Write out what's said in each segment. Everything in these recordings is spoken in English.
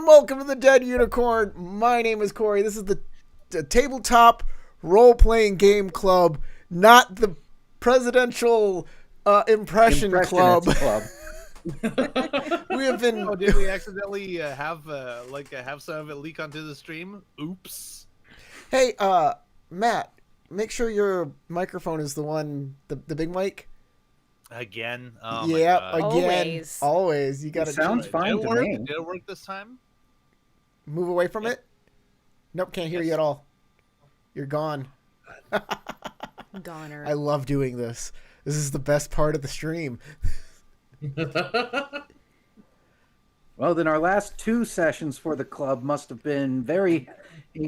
and welcome to the Dead Unicorn. My name is Corey. This is the tabletop role-playing game club, not the presidential impression club. We have been. Oh, did we accidentally have some of it leak onto the stream? Oops. Hey, Matt, make sure your microphone is the big mic. Again. Oh yeah, my God. again, always. You got to. Sounds fine to me. Did it work this time? Move away from it. Nope, can't hear you at all. You're gone. Goner. I love doing this. This is the best part of the stream. Well, then our last two sessions for the club must have been very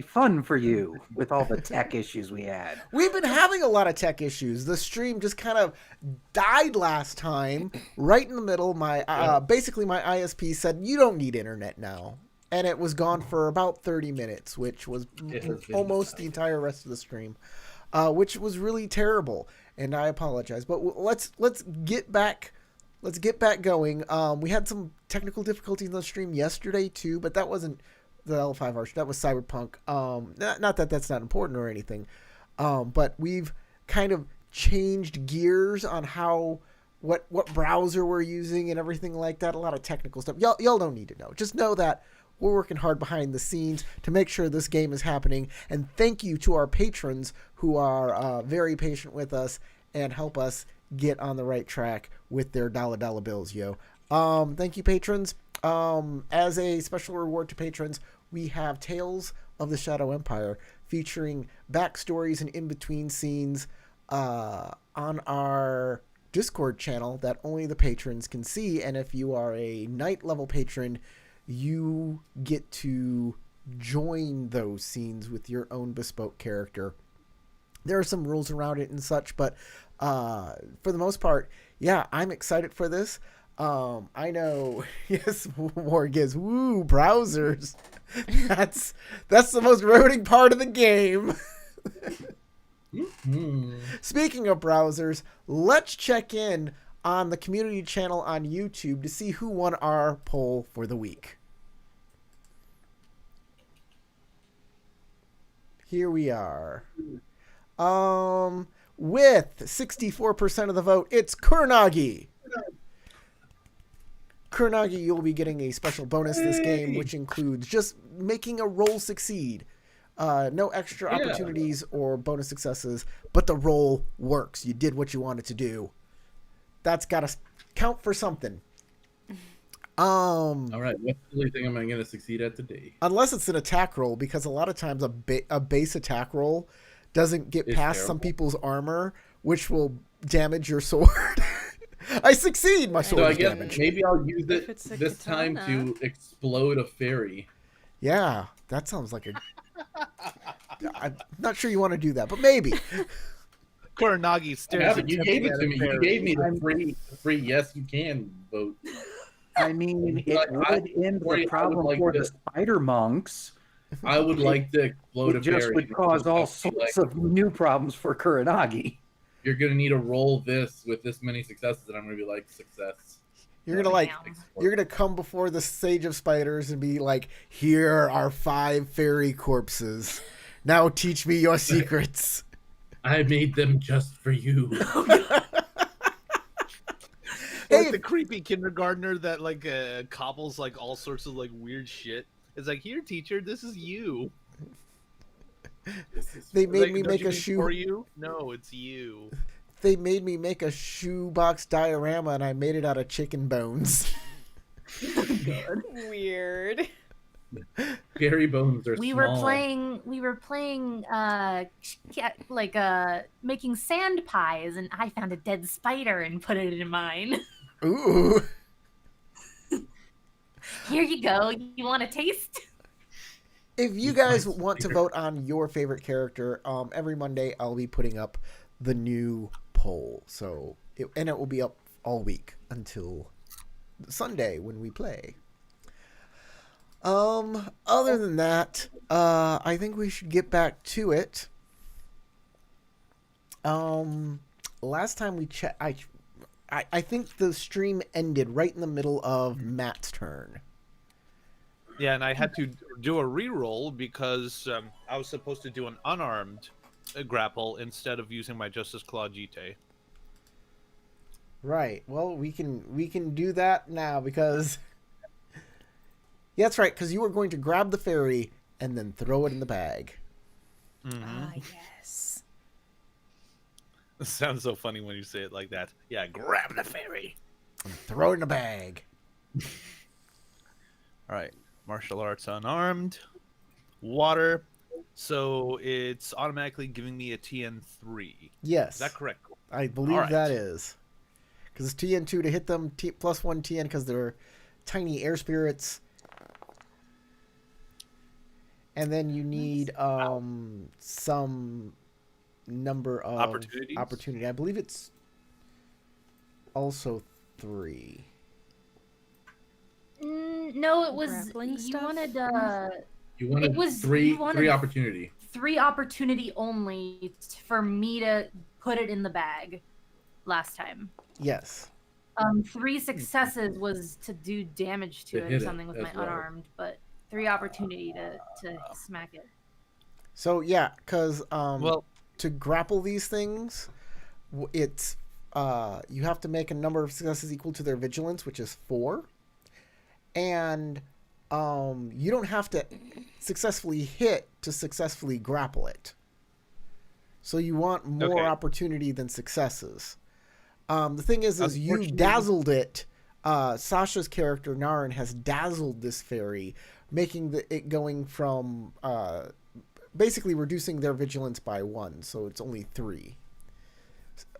fun for you with all the tech issues we had. We've been having a lot of tech issues. The stream just kind of died last time, right in the middle. Basically my ISP said, you don't need internet now. And it was gone for about 30 minutes, which was almost the entire rest of the stream, which was really terrible. And I apologize. But let's get back. Let's get back going. We had some technical difficulties in the stream yesterday too, but that wasn't the L5R. That was Cyberpunk. Not that that's not important or anything, but we've kind of changed gears on what browser we're using and everything like that. A lot of technical stuff. Y'all don't need to know. Just know that we're working hard behind the scenes to make sure this game is happening. And thank you to our patrons who are very patient with us and help us get on the right track with their dollar bills, yo. Thank you, patrons. As a special reward to patrons, we have Tales of the Shadow Empire featuring backstories and in-between scenes on our Discord channel that only the patrons can see. And if you are a night level patron, you get to join those scenes with your own bespoke character. There are some rules around it and such, but for the most part, yeah, I'm excited for this. I know, yes, War gives, woo, browsers. That's the most rewarding part of the game. Speaking of browsers, let's check in on the community channel on YouTube to see who won our poll for the week. Here we are. With 64% of the vote, it's Kuranagi. Kuranagi, you'll be getting a special bonus this game, which includes just making a roll succeed. No extra opportunities or bonus successes, but the roll works. You did what you wanted to do. That's got to count for something. All right, what's the only thing am I going to succeed at today? Unless it's an attack roll, because a lot of times a base attack roll doesn't get past some people's armor, which will damage your sword. I succeed. My sword is damaged. Maybe I'll use it this time to explode a fairy. Yeah, that sounds like I'm not sure you want to do that, but maybe. Kuranagi stares at you gave it to me. You gave me the free yes, you can vote. I mean, it would end the problem for the spider monks. I would like to explode a fairy. It just would cause all sorts of new problems for Kuranagi. You're going to need to roll this with this many successes, and I'm going to be like, success. You're going to come before the Sage of Spiders and be like, here are 5 fairy corpses. Now teach me your secrets. I made them just for you. Like the creepy kindergartner that cobbles like all sorts of like weird shit. It's like, here, teacher, this is you. They made me make a shoe for you. No, it's you. They made me make a shoebox diorama, and I made it out of chicken bones. Weird. Scary bones are we small. We were playing making sand pies, and I found a dead spider and put it in mine. Ooh. Here you go. You want a taste? If you guys want to vote on your favorite character, every Monday I'll be putting up the new poll. And it will be up all week until Sunday when we play. Other than that, I think we should get back to it. Last time we checked, I think the stream ended right in the middle of Matt's turn. Yeah, and I had to do a reroll because I was supposed to do an unarmed grapple instead of using my Justice Claw Jite. Right. Well, we can do that now because yeah, that's right. Because you were going to grab the fairy and then throw it in the bag. Ah, yes. It sounds so funny when you say it like that. Yeah, grab the fairy. And throw it in a bag. All right, martial arts unarmed, water. So it's automatically giving me a TN3. Yes. Is that correct? I believe All right. that is. Because it's TN2 to hit them, plus 1 TN because they're tiny air spirits. And then you need some number of opportunity. I believe it's also 3. No, it was Grappling you stuff? wanted You wanted It was- three you wanted- opportunity. 3 opportunity only for me to put it in the bag last time. Yes. 3 successes was to do damage to To it hit or it, something with my that's right. unarmed, but 3 opportunity to smack it. So yeah, because Well, to grapple these things, it's you have to make a number of successes equal to their vigilance, which is 4, and you don't have to successfully hit to successfully grapple it. So you want more Okay. opportunity than successes. The thing is you Unfortunately- dazzled it. Sasha's character Naren has dazzled this fairy, making it going from basically reducing their vigilance by 1, so it's only 3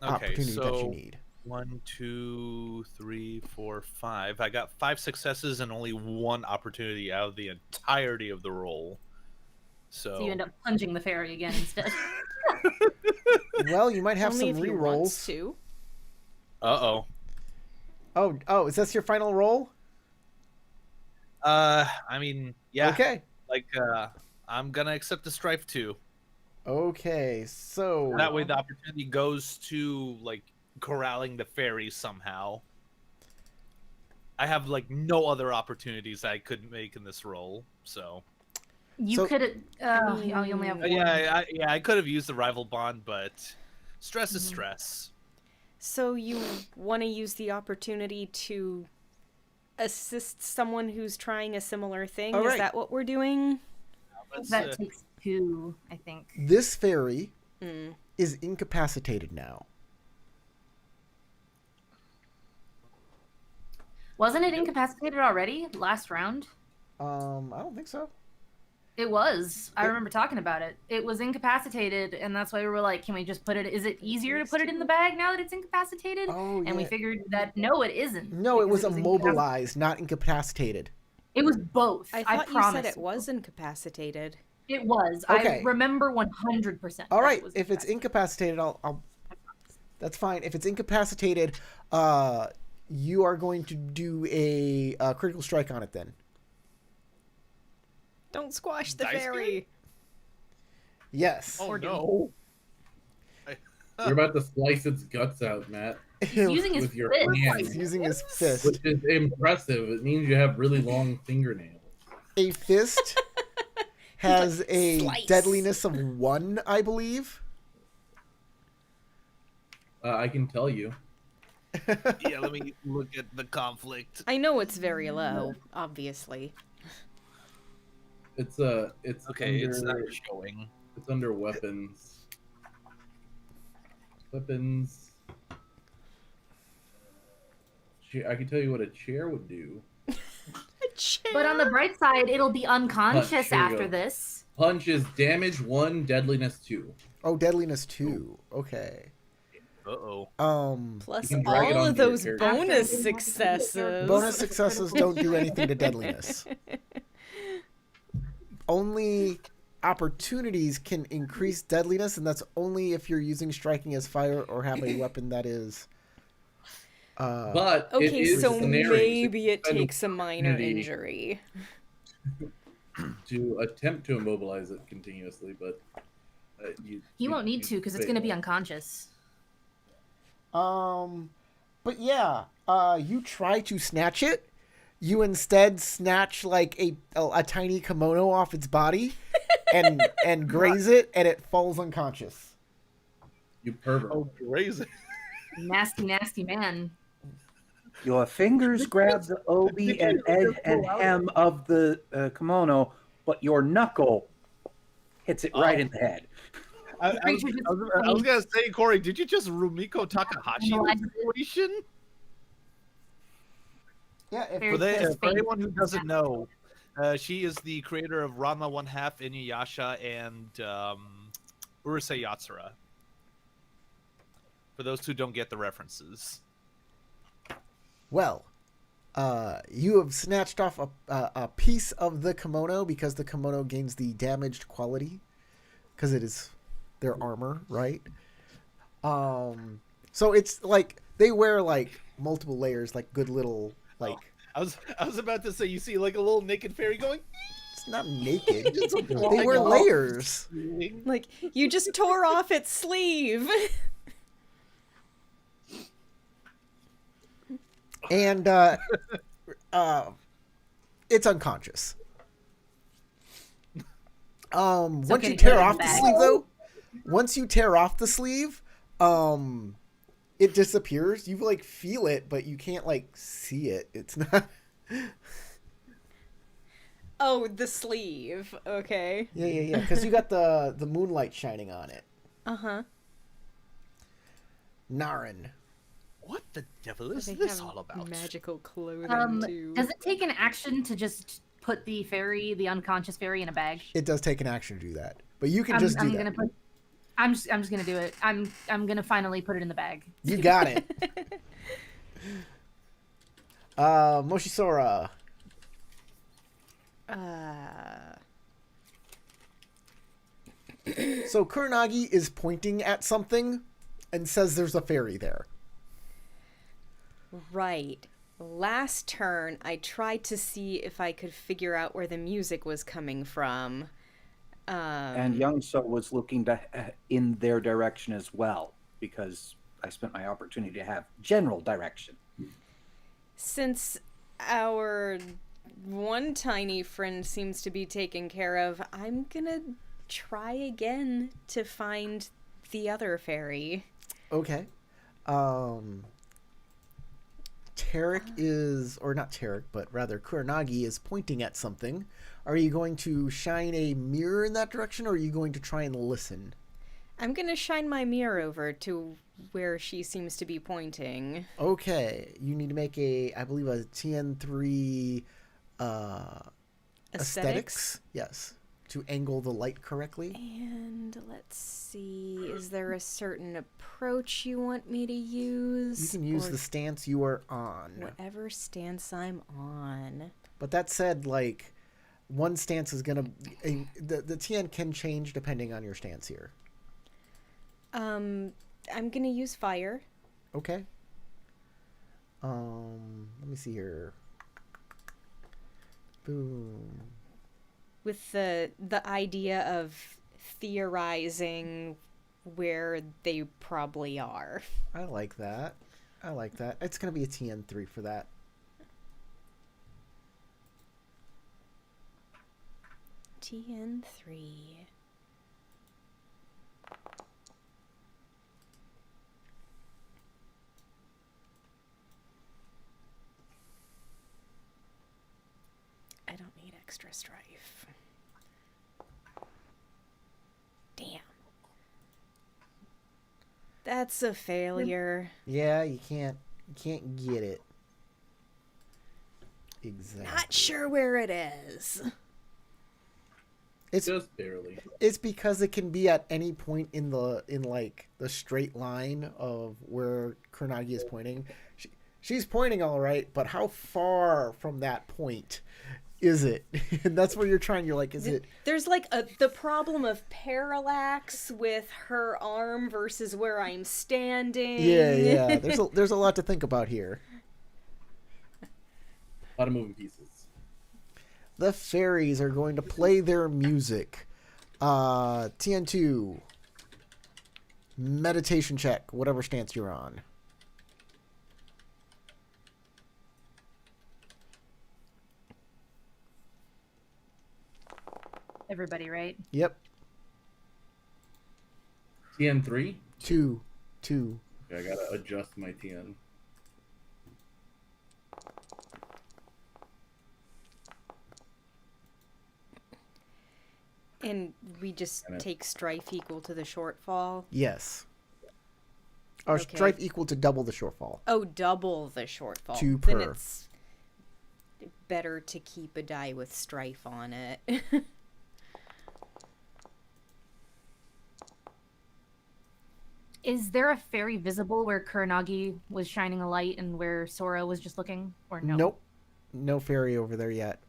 opportunities that you need. 1, 2, 3, 4, 5. I got 5 successes and only 1 opportunity out of the entirety of the roll. So, So you end up punching the fairy again instead. Well, you might have Only some if he wants rerolls. to. Uh-oh. Oh, is this your final roll? I mean, yeah. Okay. Like, I'm gonna accept the strife too. Okay, so That way the opportunity goes to, like, corralling the fairy somehow. I have, like, no other opportunities I could make in this roll, so... You So- could you only have one. Yeah, I could have used the rival bond, but stress is stress. So you want to use the opportunity to assist someone who's trying a similar thing? All Is right. that what we're doing? Let's, That takes 2, I think. this fairy Mm. is incapacitated now. Wasn't it incapacitated already last round? I don't think so. It was. I remember talking about it. It was incapacitated, and that's why we were like, can we just put it... Is it easier to put it in the bag now that it's incapacitated? Oh, And we yeah. figured that, no, it isn't. No, it because was incapacitated. immobilized, not incapacitated. It was both. I thought you promise said it was incapacitated. It was. Okay. I remember 100%. All that right, it was if it's incapacitated, I'll that's fine. If it's incapacitated, you are going to do a critical strike on it then. Don't squash the Dice fairy. Yes. Oh, Or do no. You're about to slice its guts out, Matt, He's using his with your fist. hand. He's using his fist. which is impressive. It means you have really long fingernails. A fist has a "Slice." deadliness of 1, I believe. I can tell you. Yeah, let me look at the conflict. I know it's very low, obviously. It's Okay, under, it's not showing. It's under weapons. Weapons. I can tell you what a chair would do. But on the bright side, it'll be unconscious Here you after go. this. Punch is damage 1, deadliness 2. Oh, deadliness 2. Okay. Uh-oh. Plus You can drag it all of onto your those character. bonus After- successes. Bonus successes don't do anything to deadliness. Only opportunities can increase deadliness, and that's only if you're using striking as fire or have a weapon that is. But it Okay, is so scenarios maybe it kind of takes a minor opportunity injury. to attempt to immobilize it continuously, but He won't need to because it's going to be fail. unconscious. But yeah, you try to snatch it. you instead snatch like a tiny kimono off its body and graze it, and it falls unconscious. You pervert. Oh, crazy. Nasty, nasty man. Your fingers grab the obi and edge and hem of the kimono, but your knuckle hits it right in the head. I was gonna say, Corey, did you just Rumiko Takahashi the situation? Yeah, For anyone who doesn't know, she is the creator of Ranma One Half, Inuyasha, and Urusei Yatsura. For those who don't get the references. well, you have snatched off a piece of the kimono because the kimono gains the damaged quality because it is their armor, right? So it's like they wear like multiple layers, like good little like. I was about to say, you see like a little naked fairy going. It's not naked. They flying wear off. layers. Like, you just tore off its sleeve. And it's unconscious. Once can you it tear go in off the the bag? sleeve, though, once you tear off the sleeve, it disappears. You like feel it, but you can't like see it. It's not. Oh, the sleeve. Okay. Yeah. Because you got the moonlight shining on it. Uh-huh. Naren. What the devil is They this have all about? magical clothing, too. Does it take an action to just put the fairy, the unconscious fairy, in a bag? It does take an action to do that, but you can I'm just do that. gonna put. I'm just gonna do it. I'm gonna finally put it in the bag. You got it. Moshisora. So Kuronagi is pointing at something and says there's a fairy there. Right. Last turn, I tried to see if I could figure out where the music was coming from. And Youngso was looking in their direction as well, because I spent my opportunity to have general direction. Since our one tiny friend seems to be taken care of, I'm gonna try again to find the other fairy. Okay. Tarek is, or not Tarek, but rather Kuronagi is pointing at something. Are you going to shine a mirror in that direction, or are you going to try and listen? I'm gonna shine my mirror over to where she seems to be pointing. Okay. You need to make I believe, a TN3 aesthetics. Yes. To angle the light correctly. And let's see, is there a certain approach you want me to use? You can use Or the stance you are on. whatever stance I'm on. But that said, like, one stance is going to... The TN can change depending on your stance here. I'm gonna use fire. Okay. Let me see here. Boom. With the idea of theorizing where they probably are. I like that. It's going to be a TN3 for that. TN3. I don't need extra strife. Damn. That's a failure. Yeah, you can't get it. Exactly. Not sure where it is. It's Just barely. It's because it can be at any point in like the straight line of where Kuronagi is pointing. She's pointing all right, but how far from that point is it? And that's where you're trying. You're like, is it? There's like the problem of parallax with her arm versus where I'm standing. Yeah. There's a lot to think about here. A lot of moving pieces. The fairies are going to play their music. TN2. Meditation check, whatever stance you're on. everybody, right? Yep. TN3? 2. Okay, I gotta adjust my TN. And we just Damn it. take strife equal to the shortfall. Yes. Or Okay. strife equal to double the shortfall. Oh, double the shortfall. 2 Then per. it's better to keep a die with strife on it. Is there a fairy visible where Kuranagi was shining a light and where Sora was just looking? Or no? Nope. No fairy over there yet.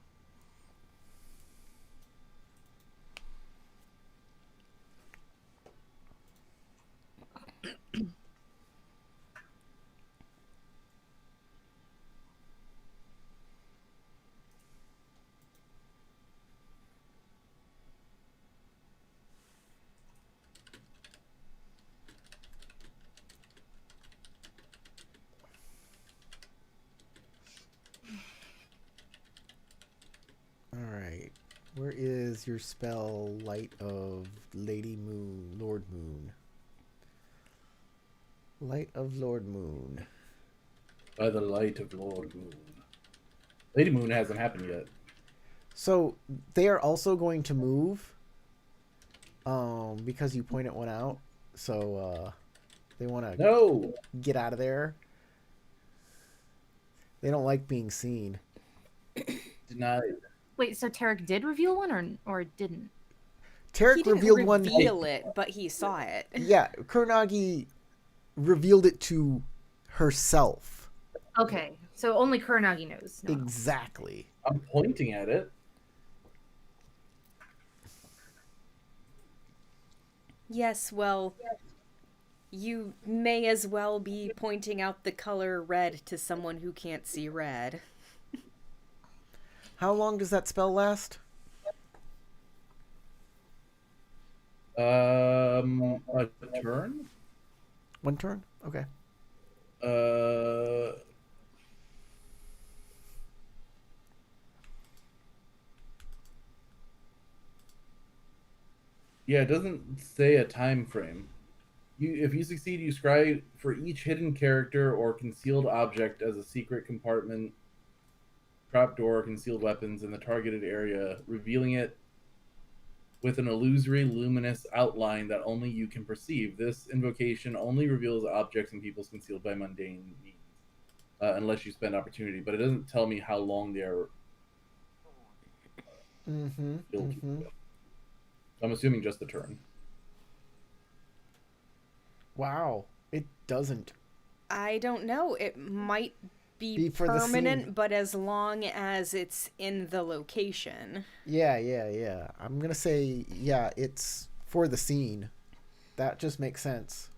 Alright. Where is your spell, Light of Lady Moon, Lord Moon? Light of Lord Moon. By the light of Lord Moon. Lady Moon hasn't happened yet. So, they are also going to move. Because you pointed one out. So, they want to No! get out of there. They don't like being seen. Denied. Wait, so Tarek did reveal one or didn't? Tarek He didn't revealed one. reveal it, but he saw it. Yeah, Kuranagi revealed it to herself. Okay, so only Kuranagi knows. No. Exactly. I'm pointing at it. Yes, well, you may as well be pointing out the color red to someone who can't see red. How long does that spell last? A turn? One turn? Okay. Yeah, it doesn't say a time frame. If you succeed, you scry for each hidden character or concealed object as a secret compartment, trapdoor, or concealed weapons in the targeted area, revealing it with an illusory, luminous outline that only you can perceive. This invocation only reveals objects and peoples concealed by mundane means, unless you spend opportunity. But it doesn't tell me how long they are. I'm assuming just the turn. Wow. It doesn't. I don't know. It might be for the permanent, scene. but as long as it's in the location. Yeah. I'm going to say, yeah, it's for the scene. That just makes sense.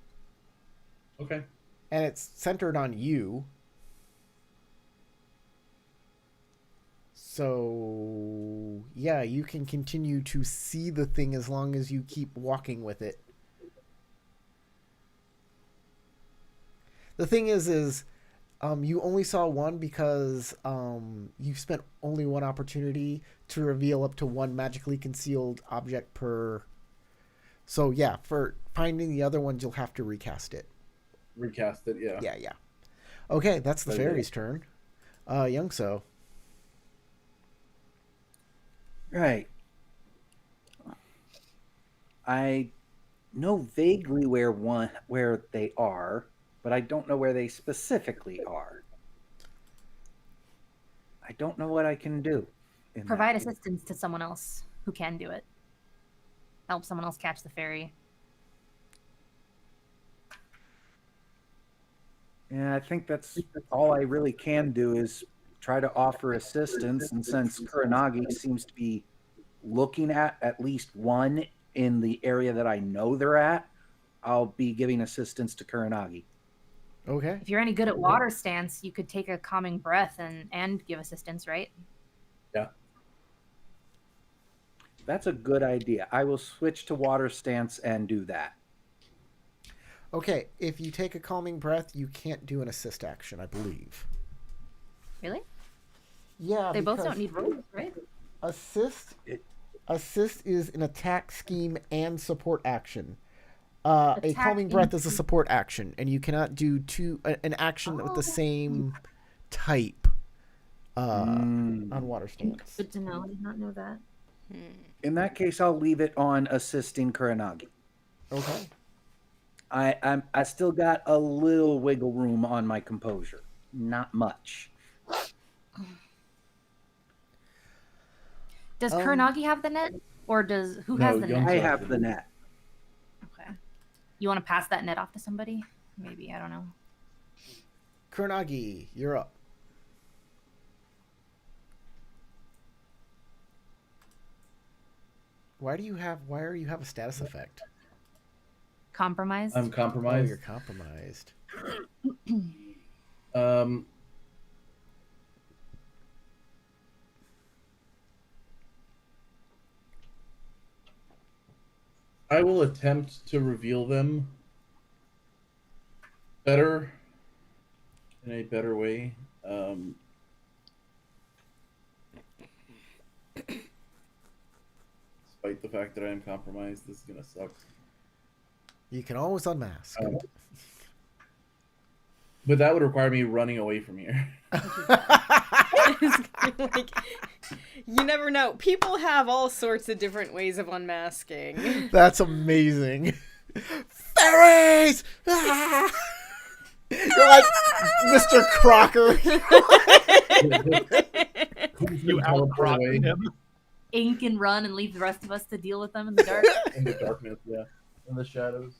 Okay. And it's centered on you. So, yeah, you can continue to see the thing as long as you keep walking with it. The thing is you only saw one because you spent only one opportunity to reveal up to one magically concealed object per. So, yeah, for finding the other ones, you'll have to recast it. Recast it, yeah. Yeah. Okay, that's the Okay. fairy's turn. Youngso. Right. I know vaguely where they are, but I don't know where they specifically are. I don't know what I can do. Provide assistance to someone else who can do it. Help someone else catch the fairy. Yeah, I think that's all I really can do is try to offer assistance. And since Kuranagi seems to be looking at least one in the area that I know they're at, I'll be giving assistance to Kuranagi. Okay. If you're any good at water stance, you could take a calming breath and give assistance, right? Yeah. That's a good idea. I will switch to water stance and do that. Okay, if you take a calming breath, you can't do an assist action, I believe. Really? Yeah, They both because don't need rolls, right? assist. Assist is an attack scheme and support action. A Attack calming breath is a and- support action, and you cannot do an action with the Oh. same type on water stance. Good to know. I did not know that. In that case, I'll leave it on assisting Kuranagi. Okay. I still got a little wiggle room on my composure. Not much. Does Kuranagi have the net, or who No, has the Young- net? I have the net. Okay. You want to pass that net off to somebody? Maybe, I don't know. Kuranagi, you're up. Why are you have a status effect? Compromise. I'm Oh, compromised. you're compromised. Um, I will attempt to reveal them better in a better way. Despite the fact that I am compromised, this is gonna suck. You can always unmask. But that would require me running away from here. Like, you never know. People have all sorts of different ways of unmasking. That's amazing. Fairies! Ah! You're like Mr. Crocker. You Teleport outcropped him. Ink and run and leave the rest of us to deal with them in the dark. In the darkness, yeah. In the shadows.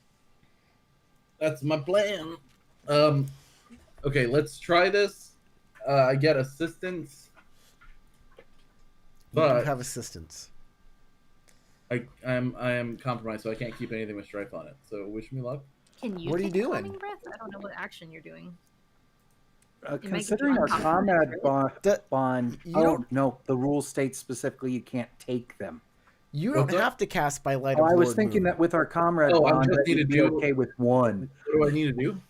That's my plan. Okay, let's try this. I get assistance. You But have assistance. I am compromised, so I can't keep anything with strife on it. So wish me luck. Can you What are you take a doing? calming breath? I don't know what action you're doing. It makes Considering you our uncomfortable. comrade bond, You oh don't- no, the rules state specifically you can't take them. You don't What's that? have to cast by light Oh, of I was Lord thinking Moon. that with our comrade Oh, I bond, just that need you'd to be do- okay with one. What do I need to do?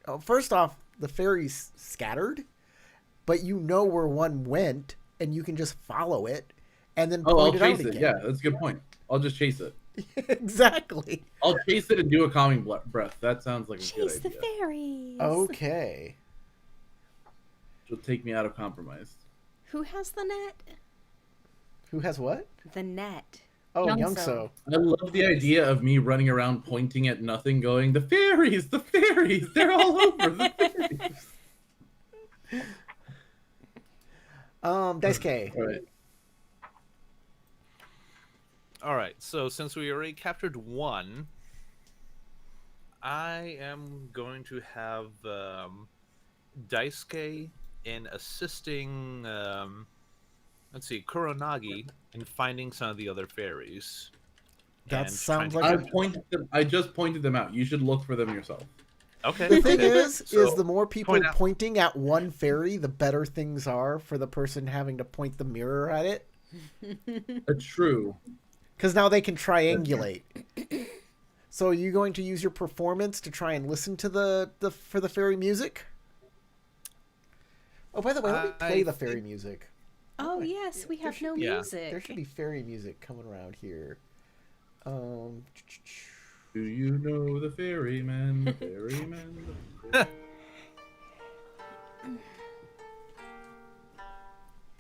Oh, first off, the fairies scattered, but you know where one went, and you can just follow it, and then Oh, I'll point it out chase it. again. Yeah, that's a good point. I'll just chase it. Exactly. I'll chase it and do a calming breath. That sounds like a Chase good the idea. fairies. Okay. It'll take me out of compromise. Who has the net? Who has what? The net. Oh, Youngso. Youngso. I love the idea of me running around pointing at nothing, going, the fairies, they're all over, the fairies. Dice K. All right. All right. So since we already captured one, I am going to have Daisuke in assisting. Let's see, Kuronagi in finding some of the other fairies. That and sounds trying like to- I just pointed them out. You should look for them yourself. Okay. The thing okay. is So, the more people point out- pointing at one fairy, the better things are for the person having to point the mirror at it. That's true. Because now they can triangulate. So are you going to use your performance to try and listen to the fairy music? Oh, by the way, let me play the fairy music. Oh yes, we have no Yeah. music. There should be fairy music coming around here. Do you know the ferryman? The ferryman. The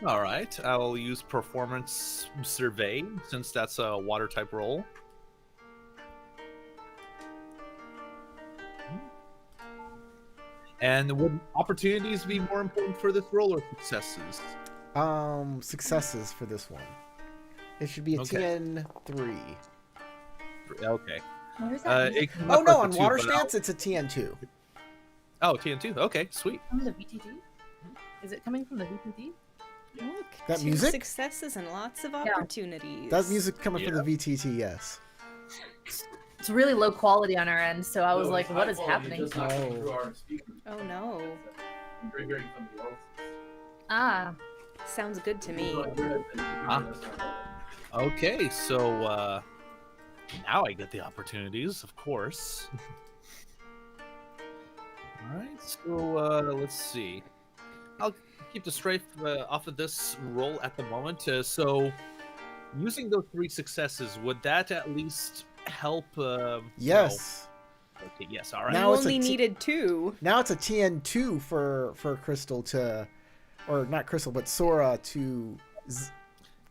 All right. I will use performance survey since that's a water type roll. And would opportunities be more important for this roll or successes? Successes for this one. It should be a Okay. TN3. Okay. Where's that? It can Oh look no, like on the two, water but I'll- stance it's a TN2. Oh, TN2. Okay, sweet. from the VTT? Is it coming from the VTT? Look, That 2 music? successes and lots of opportunities. That music coming from Yeah. the VTT, yes. It's really low quality on our end, so I was like, what is happening? Oh no. Ah, Sounds good to me. Okay, so now I get the opportunities, of course. All right, so let's see. I'll keep the strife off of this roll at the moment. So using those 3 successes, would that at least help? Yes. Okay. Yes. All right. Now You it's a only t- needed 2. Now it's a TN2 for Crystal to, or not Crystal, but Sora to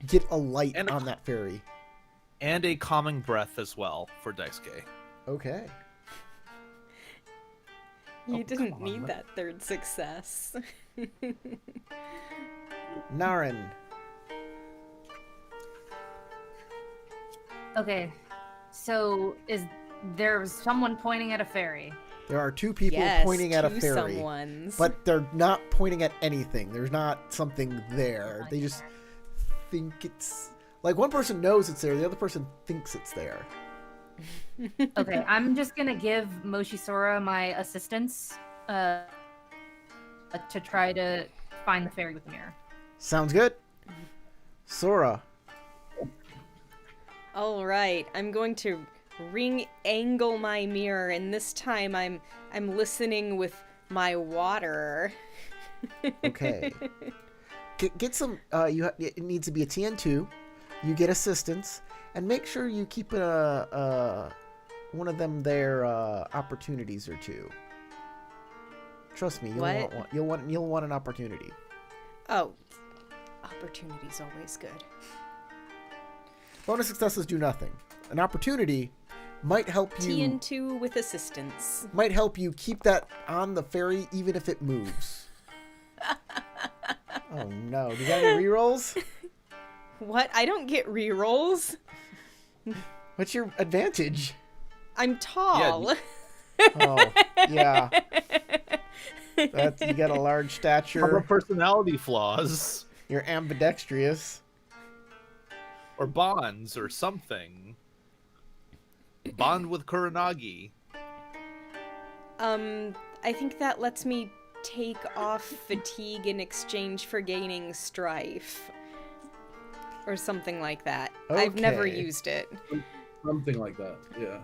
get a light And a- on that fairy. And a calming breath as well for Daisuke. Okay. You didn't come on, need man. that 3rd success. Naren. Okay, so is there someone pointing at a fairy? There are 2 people Yes, pointing at a 2 fairy. someones. But they're not pointing at anything. There's not something there. They just think it's... Like, one person knows it's there, the other person thinks it's there. Okay, I'm just gonna give Moshisora my assistance to try to find the fairy with the mirror. Sounds good. Sora. All right, I'm going to angle my mirror, and this time I'm listening with my water. Okay. Get some... it needs to be a TN2. You get assistance. And make sure you keep one of them there opportunities or 2. Trust me, you'll want an opportunity. Oh, opportunity's always good. Bonus successes do nothing. An opportunity might help you. TN2 with assistance. Might help you keep that on the fairy even if it moves. Oh no! Do you got any rerolls? What? I don't get rerolls. What's your advantage? I'm tall. Oh yeah. You got a large Other stature. personality flaws You're ambidextrous. or bonds or something. Bond with Kuranagi. I think that lets me take off fatigue in exchange for gaining strife. Or something like that. I've never Okay. used it. Something like that. Yeah.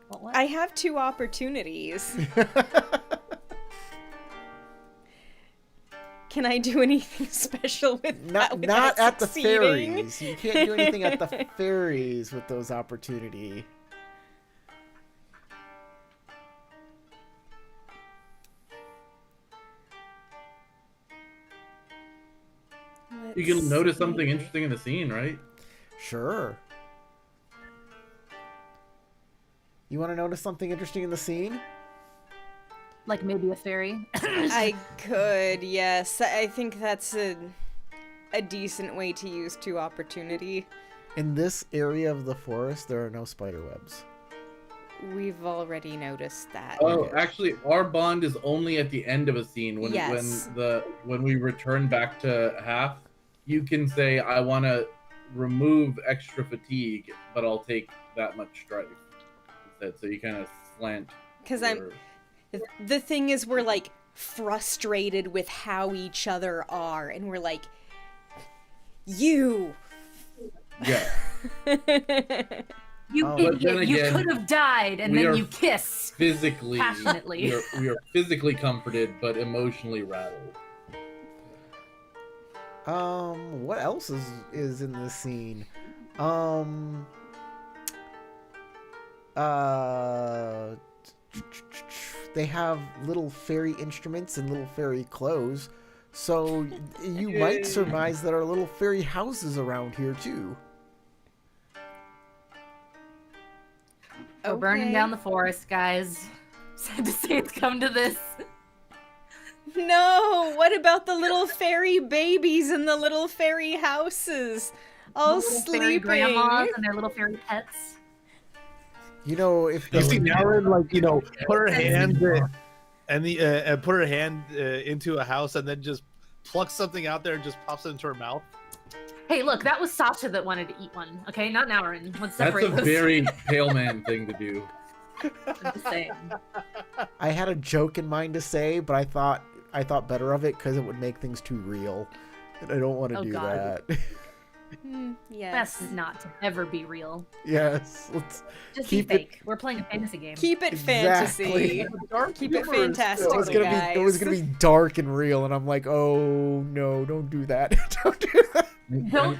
What? I have 2 opportunities. Can I do anything special with that? Not without at the succeeding? fairies. You can't do anything at the fairies with those opportunity. You can Let's notice see. something interesting in the scene, right? Sure. You want to notice something interesting in the scene? Like maybe a fairy? I could, yes. I think that's a decent way to use 2 opportunity. In this area of the forest, there are no spider webs. We've already noticed that. Oh, Okay. actually, our bond is only at the end of a scene Yes. when we return back to half. You can say, "I want to remove extra fatigue, but I'll take that much strife instead." So you kind of slant. Because your- the thing is, we're like frustrated with how each other are, and we're like, you. Yeah. You Oh, but idiot! then You again, could have died, and we then are you kiss. Physically, Passionately. we are physically comforted, but emotionally rattled. What else is in this scene? They have little fairy instruments and little fairy clothes, so you might surmise there are little fairy houses around here too. We're burning down the forest, guys. Sad to say it's come to this. No, what about the little fairy babies in the little fairy houses? All Little fairy sleeping. grandmas and their little fairy pets. You know, if You see Naren, like, put her That's hand and put her hand into a house and then just plucks something out there and just pops it into her mouth. Hey, look, that was Sasha that wanted to eat one. Okay, not Naurin. Let's That's separate a those. very pale man thing to do. I'm just saying. I had a joke in mind to say, but I thought better of it because it would make things too real, and I don't want to Oh, do God. that. Yes. Best not to ever be real. Yes, let's Just Keep be it- fake. We're playing a fantasy game. Keep it Exactly. fantasy. Keep it fantastic, It was gonna guys. be dark and real, and I'm like, oh no, don't Don't do that. Don't do that.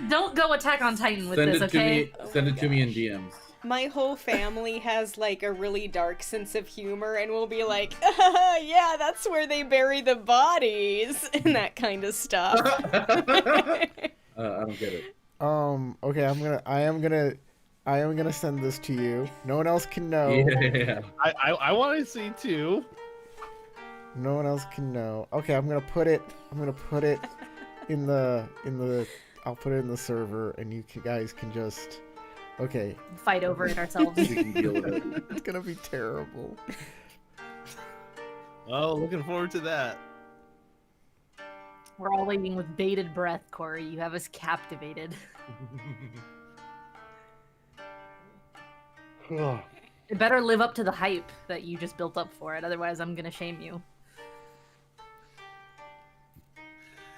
Don't go Attack on Titan with Send this, it okay? to me. Send it to me in DMs. My whole family has like a really dark sense of humor and will be like, yeah, that's where they bury the bodies and that kind of stuff. I don't get it. Okay, I am gonna send this to you. No one else can know. Yeah. I want to see too. No one else can know. Okay, I'm gonna put it in the I'll put it in the server, and you guys can just. Okay. Fight over it ourselves. We can deal with it. It's gonna be terrible. Oh, looking forward to that. We're all waiting with bated breath, Corey. You have us captivated. It better live up to the hype that you just built up for it, otherwise I'm gonna shame you.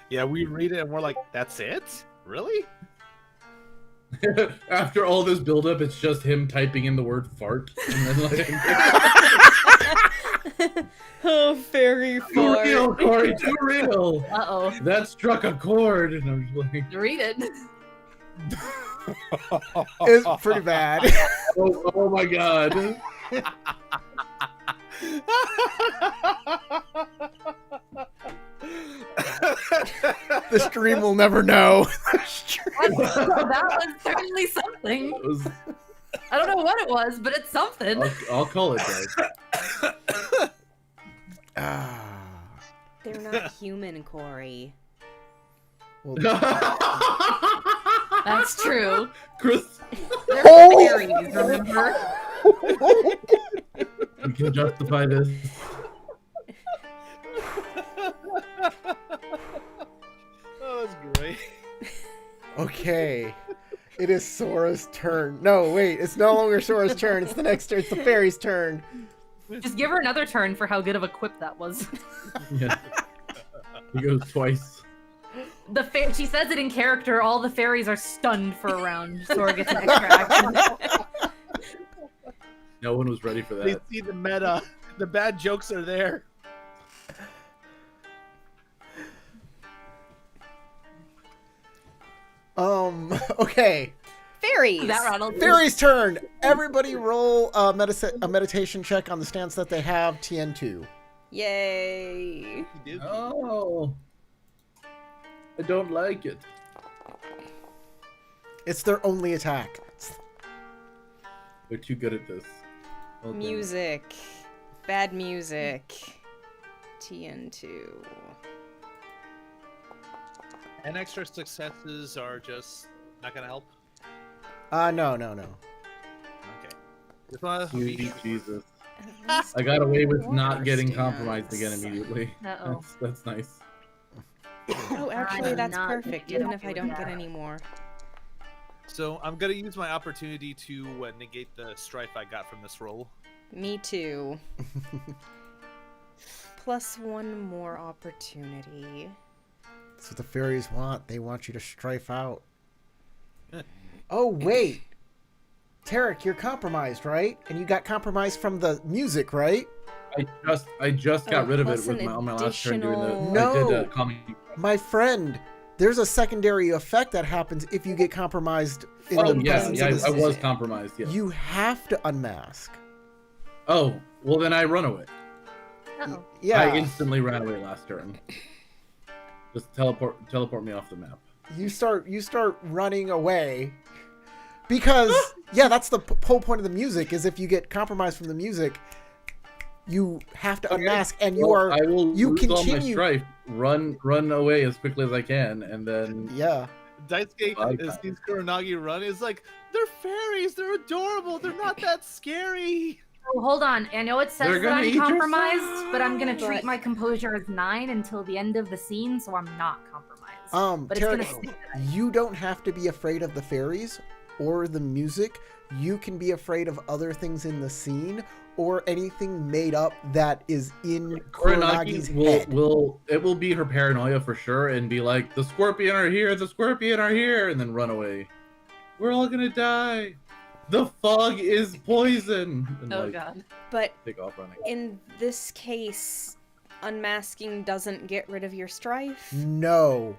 Yeah, we read it and we're like, that's it? Really? After all this buildup, it's just him typing in the word fart. And then like, Oh, very too far. real, Corey, too real. Uh-oh. That struck a chord. And I'm just like, Read it. It's pretty bad. oh my god. The stream will never know. That was certainly something. It was, I don't know what it was, but it's something. I'll call it, guys. They're not human, Corey. Well, That's true. Chris, They're Oh! fairies, remember? we can justify this. Oh, that's great. okay. It is Sora's turn. No, wait. It's no longer Sora's turn. It's the next turn. It's the fairy's turn. Just give her another turn for how good of a quip that was. Yeah. He goes twice. She says it in character, all the fairies are stunned for a round. Sora gets an extra action. No one was ready for They that. see the meta. The bad jokes are there. Okay. Fairies! That Ronald. Fairy's turn. Everybody roll a meditation check on the stance that they have, TN2. Yay! Oh. I don't like it. It's their only attack. They're too good at this. Well done. Music. Bad music. TN2. And extra successes are just not gonna help. No. Okay. Just wanna Sweet be- Jesus. At least I got away with one not getting stance. compromised again immediately. Uh-oh. That's nice. Oh, actually, I'm that's not perfect, gonna even be if I happy don't with get that. any more. So I'm gonna use my opportunity to negate the strife I got from this roll. Me too. Plus one more opportunity. That's what the fairies want. They want you to strife out. Oh, wait. Tarek, you're compromised, right? And you got compromised from the music, right? I just got Oh, rid of it plus with an on my last turn doing the. additional- I No. did calming. My friend, there's a secondary effect that happens if you get compromised in Oh the yeah, presence yeah, of the I was decision. compromised. Yeah. You have to unmask. Oh well, then I run away. Uh-oh. Yeah. I instantly ran away last turn. Just teleport me off the map. You start running away because yeah, that's the whole point of the music is if you get compromised from the music, you have to unmask and you Well, are I will you lose all my continue- strife, run away as quickly as I can, and then yeah. Daisuke Okay. sees Kuronagi run. Is like, they're fairies. They're adorable. They're not that scary. Oh, hold on. I know it says They're that gonna I'm eat your compromised, but I'm gonna treat But- my composure as 9 until the end of the scene, so I'm not compromised. But it's Tarek, gonna stay that way. you don't have to be afraid of the fairies or the music. You can be afraid of other things in the scene or anything made up that is in Kuranagi's Kuronagi head. will be her paranoia for sure, and be like, the scorpion are here, and then run away. We're all gonna die. The fog is poison. And Oh god. But take off running. in this case, unmasking doesn't get rid of your strife. No.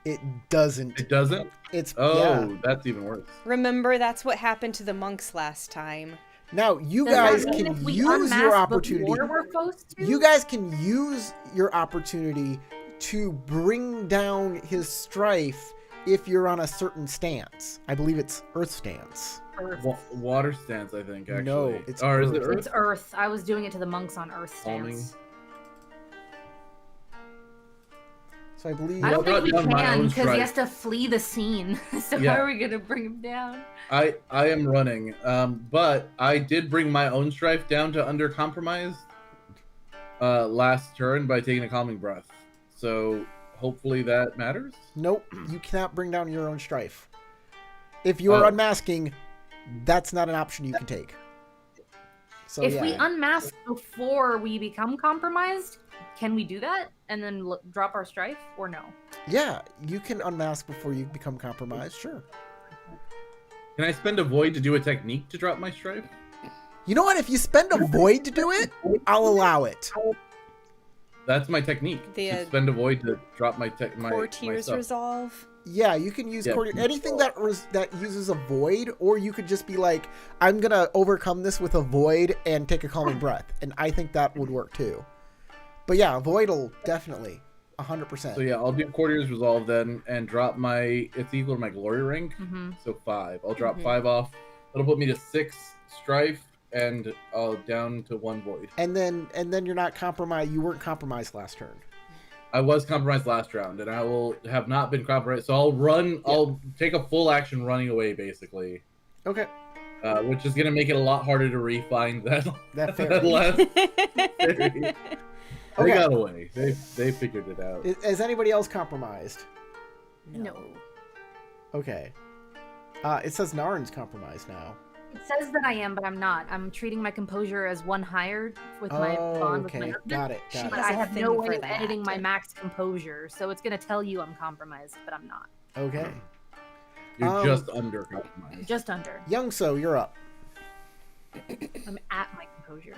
It doesn't. It doesn't? It's Oh, yeah. that's even worse. Remember, that's what happened to the monks last time. Now you Does that guys mean can if we use your unmask opportunity. before we're supposed to? You guys can use your opportunity to bring down his strife if you're on a certain stance. I believe it's Earth stance. Earth. Water stance, I think, actually. No, it's or is it Earth. Earth? It's Earth. I was doing it to the monks on Earth Calming. stance. So I believe I don't Well, think we not my can own because he strike. has to flee the scene. So Yeah. how are we gonna bring him down? I am running, but I did bring my own strife down to under compromised last turn by taking a calming breath. So hopefully that matters. nope, you cannot bring down your own strife. If you are Oh. unmasking, that's not an option you can take. So If yeah. we unmask before we become compromised, can we do that and then drop our strife or no? Yeah, you can unmask before you become compromised, sure. Can I spend a void to do a technique to drop my strife? You know what? If you spend a void to do it, I'll allow it. That's my technique. The, to spend a void to drop my tech. My Courtier's stuff. resolve. Yeah, you can use Yeah. anything that uses a void, or you could just be like, I'm gonna overcome this with a void and take a calming breath, and I think that would work too. But yeah, a void will definitely 100%. So yeah, I'll do Courtier's resolve then and drop my. It's equal to my glory rank, Mm-hmm. so 5. I'll drop Mhm. 5 off. That'll put me to 6 strife and down to 1 void. And then you're not compromised. You weren't compromised last turn. I was compromised last round, and I will have not been compromised. So I'll run. Yeah. I'll take a full action running away, basically, Okay, which is gonna make it a lot harder to re-find that that that fair. last fairy. They Okay. got away. They figured it out. Is anybody else compromised? No. Okay. It says Narn's compromised now. It says that I am, but I'm not. I'm treating my composure as 1 higher with my bond with my okay. husband. Got it. She Got But it. has I a have thing no way for of that. editing my max composure, so it's gonna tell you I'm compromised, but I'm not. Okay. You're just under compromised. Just under. Young So, you're up. I'm at my composure.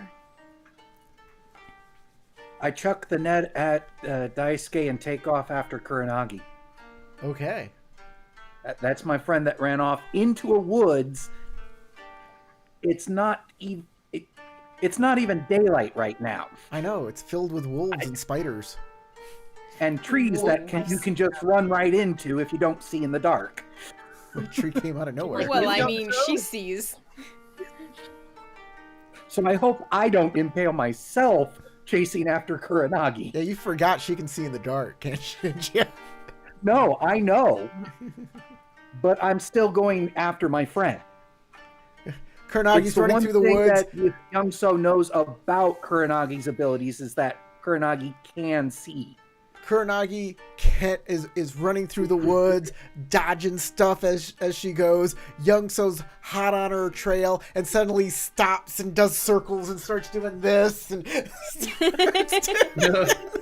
I chuck the net at Daisuke and take off after Kuranagi. Okay. That's my friend that ran off into a woods. It's not even. It's not even daylight right now, I know it's filled with wolves and spiders. and trees that you can just run right into if you don't see in the dark. The tree came out of nowhere. Well, I mean, she sees. So I hope I don't impale myself chasing after Kuranagi. Yeah, you forgot she can see in the dark, can't you? Yeah. No, I know, but I'm still going after my friend. Kuranagi's It's the running one through the thing woods. that Young So knows about Kuranagi's abilities is that Kuranagi can see. Kuranagi is running through the woods, dodging stuff as she goes. Young So's hot on her trail and suddenly stops and does circles and starts doing this. And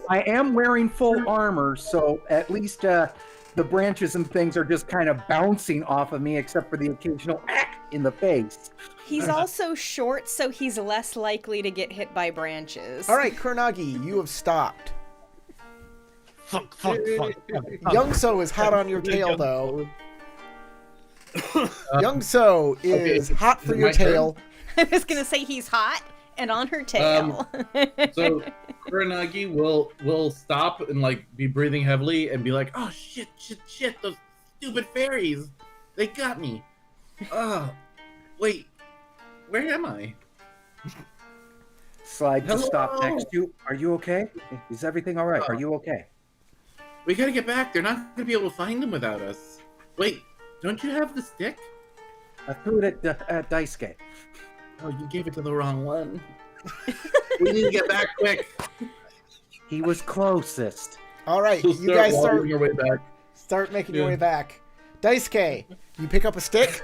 I am wearing full armor, so at least the branches and things are just kind of bouncing off of me, except for the occasional in the face. He's also short, so he's less likely to get hit by branches. All right, Kuranagi, you have stopped. Fuck, fuck, fuck, fuck. Young So is hot on your tail, though. Young So is okay, hot is for it your my turn? tail. I was gonna say he's hot and on her tail. So Kuranagi will stop and like be breathing heavily and be like, "Oh shit, those stupid fairies, they got me." Wait, where am I? Slide to stop Hello? next to you. Are you okay? Is everything all right? Are you okay? We gotta get back. They're not gonna be able to find them without us. Wait, don't you have the stick? I threw it at Daisuke. Oh, you gave it to the wrong one. We need to get back quick. He was closest. All right, We'll you guys wandering your way back. start making your Yeah. way back. Daisuke, you pick up a stick.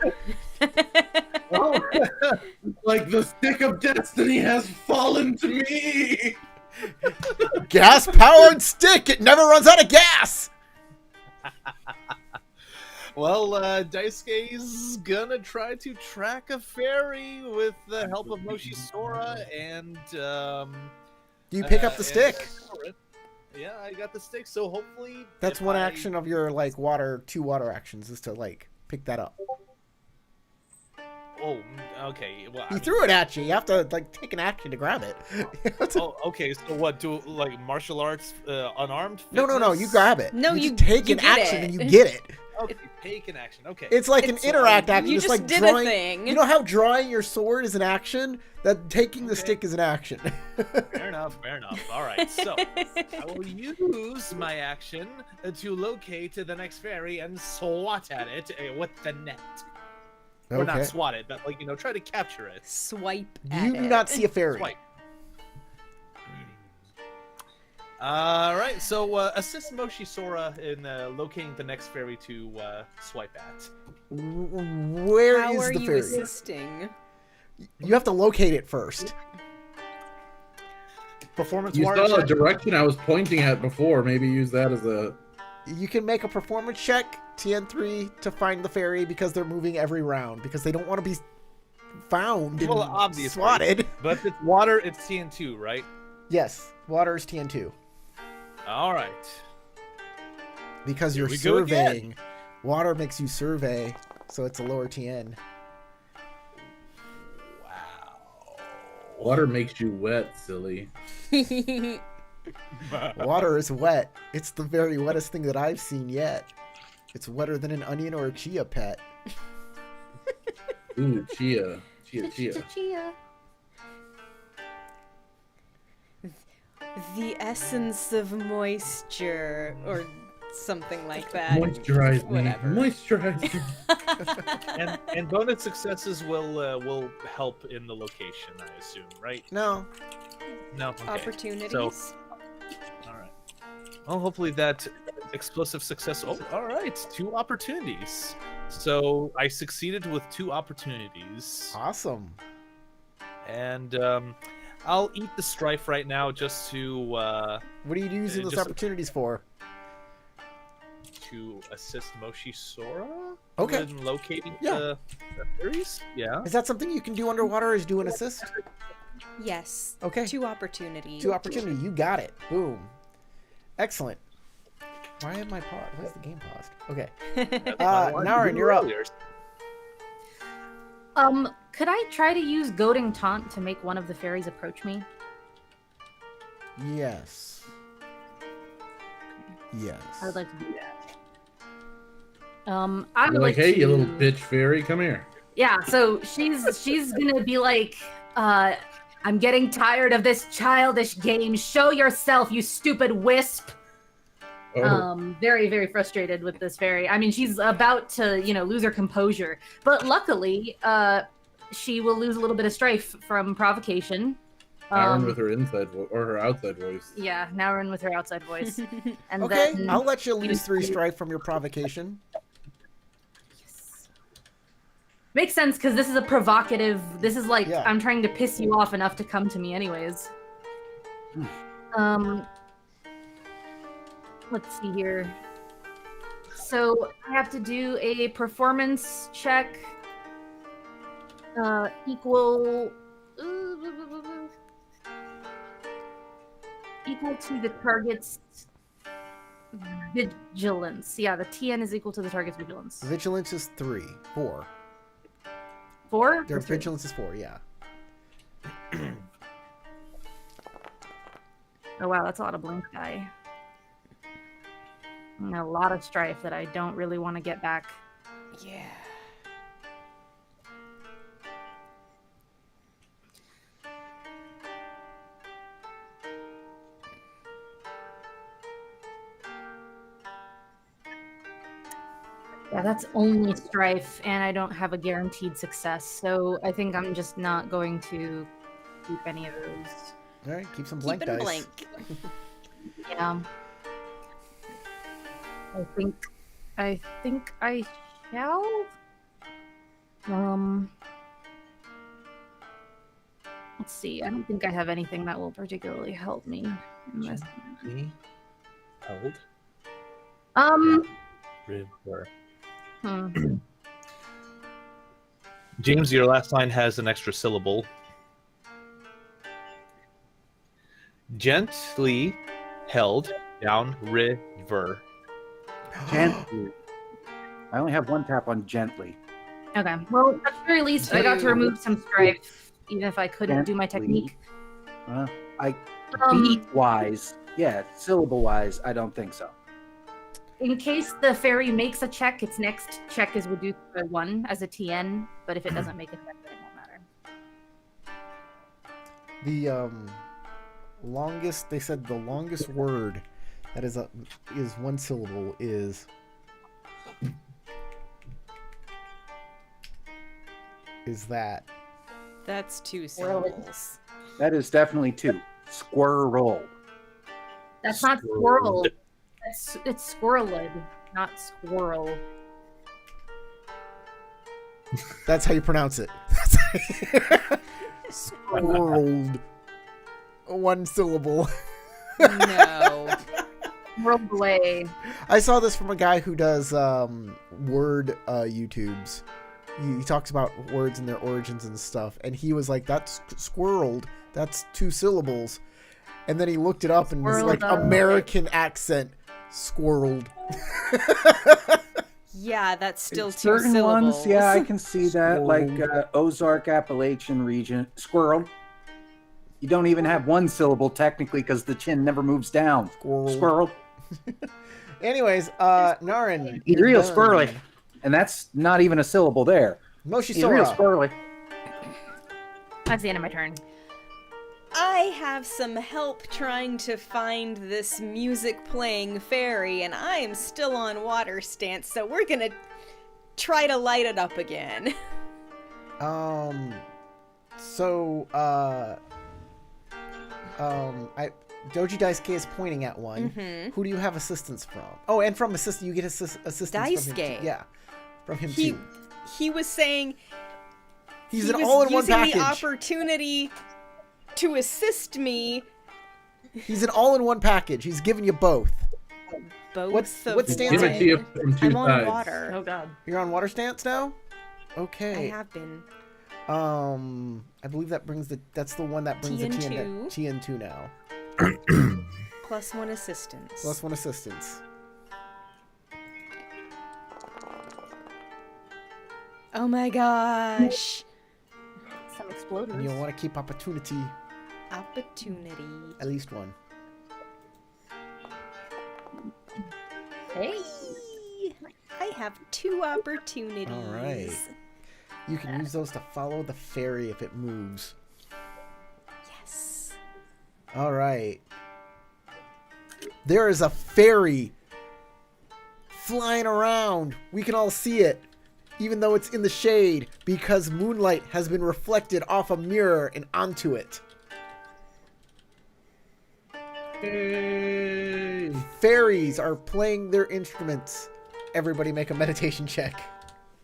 Oh, like the stick of destiny has fallen to me. Gas-powered stick. It never runs out of gas. Well, Daisuke's gonna try to track a fairy with the help of Moshi Sora and Do you pick up the stick? I got the stick. So hopefully That's if one I- action of your two water actions is to like pick that up. Oh, okay. Well, I He mean- threw it at you. You have to like take an action to grab it. Oh, okay. So what? Do like martial arts unarmed? No. You fitness? grab it. No, you you- just take you an get action it. and you get it. Okay, take an action. Okay. It's like It's- an interact action. you It's just like did drawing. a thing. You know how drawing your sword is an action? That taking the Okay. stick is an action. Fair enough. All right. So I will use my action to locate the next fairy and swat at it with the net. Or not swat it, but like try to capture it. Swipe at You it. do not see a fairy. Swipe. All right. So assist Moshi Sora in locating the next fairy to swipe at. Where How is are the you fairy? assisting? You have to locate it first. Performance You water saw the check. direction I was pointing at before. Maybe use that as a. You can make a performance check, TN3, to find the fairy because they're moving every round because they don't want to be found and Well, obviously. swatted. But if it's water, it's TN2, right? Yes, water is TN2 All right. because Here you're we go again. surveying. Water makes you survey, so it's a lower TN. Wow. Water makes you wet, silly. Water is wet. It's the very wettest thing that I've seen yet. It's wetter than an onion or a chia pet. Ooh, chia. Chia. The essence of moisture, or something like that. Moisturize me. Whatever. Moisturize me. and bonus successes will help in the location, I assume, right? No, No. Okay. Opportunities. So, all right. Well, hopefully that explosive success. Oh, all right. 2 opportunities. So I succeeded with 2 opportunities, awesome. and I'll eat the strife right now just to What are you using those just- opportunities for? assist Moshi Sora. Okay. In locating Yeah. the fairies. Yeah. Is that something you can do underwater? Is do an assist? Yes. Okay. 2 opportunities. 2 opportunity. You got it. Boom. Excellent. Why am I paused? Why is the game paused? Okay. Naren, you're up. Could I try to use goading taunt to make one of the fairies approach me? Yes. Yes. I would like to do that. I would You're like, like hey, to... you little bitch fairy, come here. Yeah, so she's gonna be like, I'm getting tired of this childish game. Show yourself, you stupid wisp. Oh. Very, very frustrated with this fairy. I mean, she's about to, lose her composure. But luckily, she will lose a little bit of strife from provocation. Aaron with her inside or her outside voice. Yeah, now we're in with her outside voice. And Okay, then, I'll let you lose 3 strife from your provocation. makes sense because this is a provocative. This is like Yeah. I'm trying to piss you off enough to come to me, anyways. Let's see here. So I have to do a performance check. Equal to the target's vigilance. Yeah, the TN is equal to the target's vigilance. Vigilance is 4. 4? Their vigilance is 4, yeah. Oh wow, that's a lot of blink die. And a lot of strife that I don't really want to get back. Yeah. Yeah, that's only strife, and I don't have a guaranteed success, so I think I'm just not going to keep any of those. All right, keep some blank Keep it dice. blank. Yeah. I think I shall. Let's see. I don't think I have anything that will particularly help me in this. Held. River. James, your last line has an extra syllable. Gently held Down river. Gently. I only have one tap on gently. Okay. Well, at the very least, I got to remove some strife, even if I couldn't do my technique. Beat-wise, yeah, syllable-wise, I don't think so. In case the fairy makes a check, its next check is reduced by 1 as a TN, but if it doesn't make a check, then it won't matter. The longest, they said the longest word that is one syllable is that. That's 2 syllables. That is definitely 2. Squirrel. That's not squirrel. It's squirrelid, not squirrel. That's how you pronounce it. Squirreled. 1 syllable. No. Squirreled away. I saw this from a guy who does word YouTubes. He talks about words and their origins and stuff, and he was like, "That's squirreled. That's 2 syllables." And then he looked it up and was like, American accent, squirreled. Yeah, that's still 2 Certain syllables. ones, yeah, I can see that, like Ozark Appalachian region. Squirrel. You don't even have 1 syllable technically because the chin never moves down. Squirrel. Anyways, Naren. He's real squirrely. And that's not even a syllable there. Moshi He's real squirrely. That's the end of my turn. I have some help trying to find this music playing fairy, and I am still on water stance, so we're gonna try to light it up again. Doji Daisuke is pointing at one. Mm-hmm. Who do you have assistance from? Oh, and from assist, you get assistance from him Daisuke. too. Yeah, from him too. He was saying He's an all-in-one package. Using the opportunity to assist me. He's an all-in-one package. He's giving you both. What stance? Give it to you from 2 I'm sides. on water. Oh god. You're on water stance now? Okay. I have been. I believe that's the one that brings the TN2 now. Plus 1 assistance. Plus 1 assistance. Oh my gosh. Some exploders. And you'll want to keep opportunity. Opportunity. At least 1. Hey. I have 2 opportunities. All right. You can use those to follow the fairy if it moves. Yes. All right. There is a fairy flying around. We can all see it, even though it's in the shade, because moonlight has been reflected off a mirror and onto it. Hey. Fairies are playing their instruments. Everybody make a meditation check.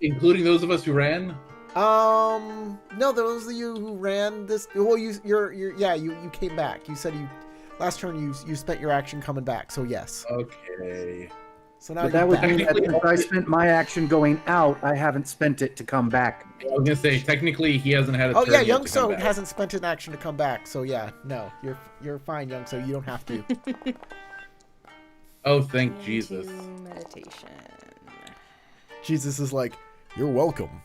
Including those of us who ran? No, those of you who ran this. Well, you came back. You said last turn you spent your action coming back. So yes. Okay. So now But that would back. mean that since I spent my action going out, I haven't spent it to come back. I was gonna say technically he hasn't had a Oh turn yeah, yet Young to come So back. hasn't spent an action to come back. So yeah, no, you're fine, Young So. You don't have to. Oh, thank Jesus. Meditation. Jesus is like, you're welcome.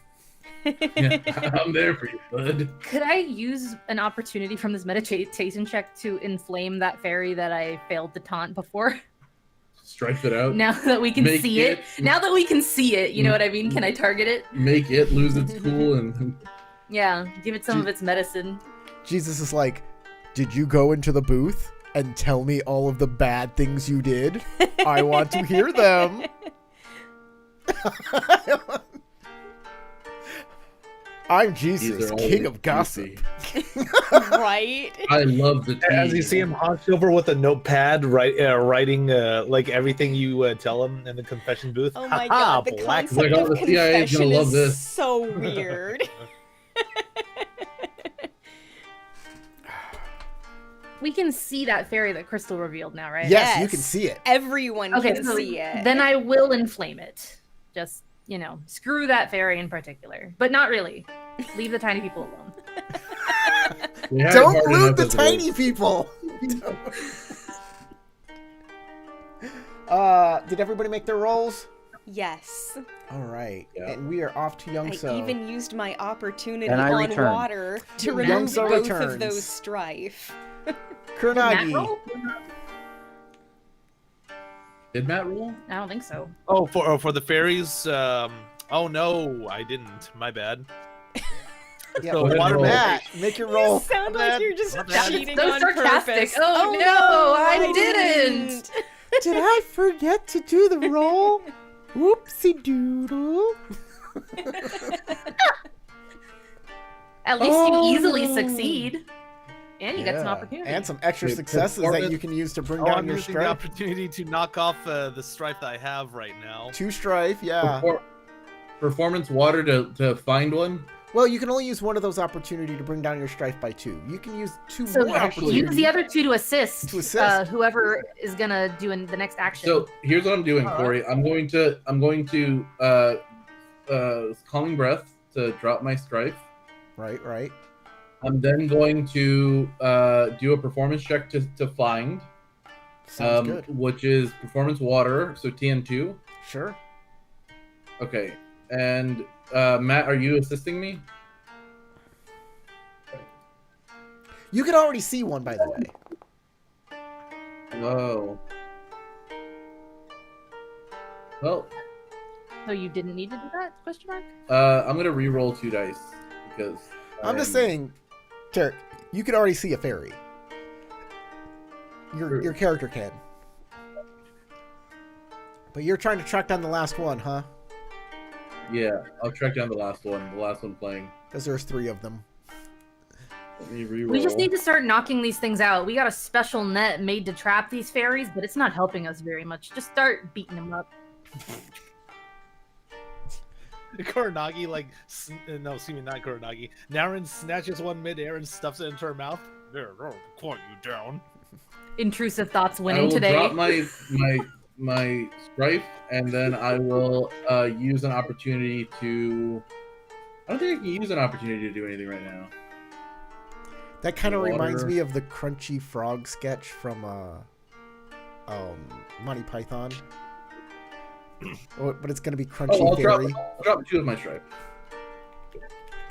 Yeah, I'm there for you, bud. Could I use an opportunity from this meditation check to inflame that fairy that I failed to taunt before? Stripe it out. Now that we can Make see it. Now that we can see it, you know what I mean? Can I target it? Make it lose its cool and Yeah, give it some of its medicine. Jesus is like, did you go into the booth and tell me all of the bad things you did? I want to hear them. I'm Jesus, king of gossip. Right? I love the tea. As you see him hunched over with a notepad, writing like everything you tell him in the confession booth. Oh my Ha-ha, god, the black concept Like, of oh, the CIA is confession gonna love is this. so weird. We can see that fairy that Crystal revealed now, right? Yes, you Yes. can see it. Everyone Okay, can so see it. then I will inflame it. Just, screw that fairy in particular. But not really. Leave the tiny people alone. We had it Don't hard loot enough the as it tiny is. people. Did everybody make their rolls? Yes. All right. Yeah. And we are off to Young I So. even used my opportunity And I on return. water to Young remove So both returns. of those strife. Did Matt Kuronagi. roll? Did Matt roll? I don't think so. Oh, for the fairies. Oh no, I didn't. My bad. Yeah, So Go ahead and water roll. Matt, make your roll. You sound My like bad. you're just My bad. cheating So on sarcastic. purpose. Oh, no, I didn't. Did I forget to do the roll? Whoopsie doodle. At least you easily succeed. And you get some Yeah. opportunity. And some extra Okay, successes that performance- you can use to bring Oh, down I'm your using the strife. opportunity to knock off the strife that I have right now. 2 strife, yeah. Performance water to find one. Well, you can only use one of those opportunity to bring down your strife by 2. You can use 2 So more opportunities. use the other 2 to assist. To assist. Whoever is gonna do the next action. So here's what I'm doing, Corey. I'm going to calming breath to drop my strife. Right. I'm then going to do a performance check to find, Sounds good. which is performance water, so TN2. Sure. Okay, and Matt, are you assisting me? You can already see one, by the way. Oh. Well, So you didn't need to do that? Question mark. I'm gonna re-roll 2 dice because I'm just saying, Tarek, you can already see a fairy. Your character can. But you're trying to track down the last one, huh? Yeah, I'll track down the last one playing. Because there's 3 of them. Let me re-roll. We just need to start knocking these things out. We got a special net made to trap these fairies, but it's not helping us very much. Just start beating them up. Kuronagi, no, excuse me, not Kuronagi. Naren snatches one midair and stuffs it into her mouth. There, I'll quiet you down. Intrusive thoughts I winning will today. drop my strife, and then I will use an opportunity to. I don't think I can use an opportunity to do anything right now. That kind of Water. reminds me of the Crunchy Frog sketch from Monty Python. But it's going to be Crunchy I'll Fairy. drop 2 of my strife.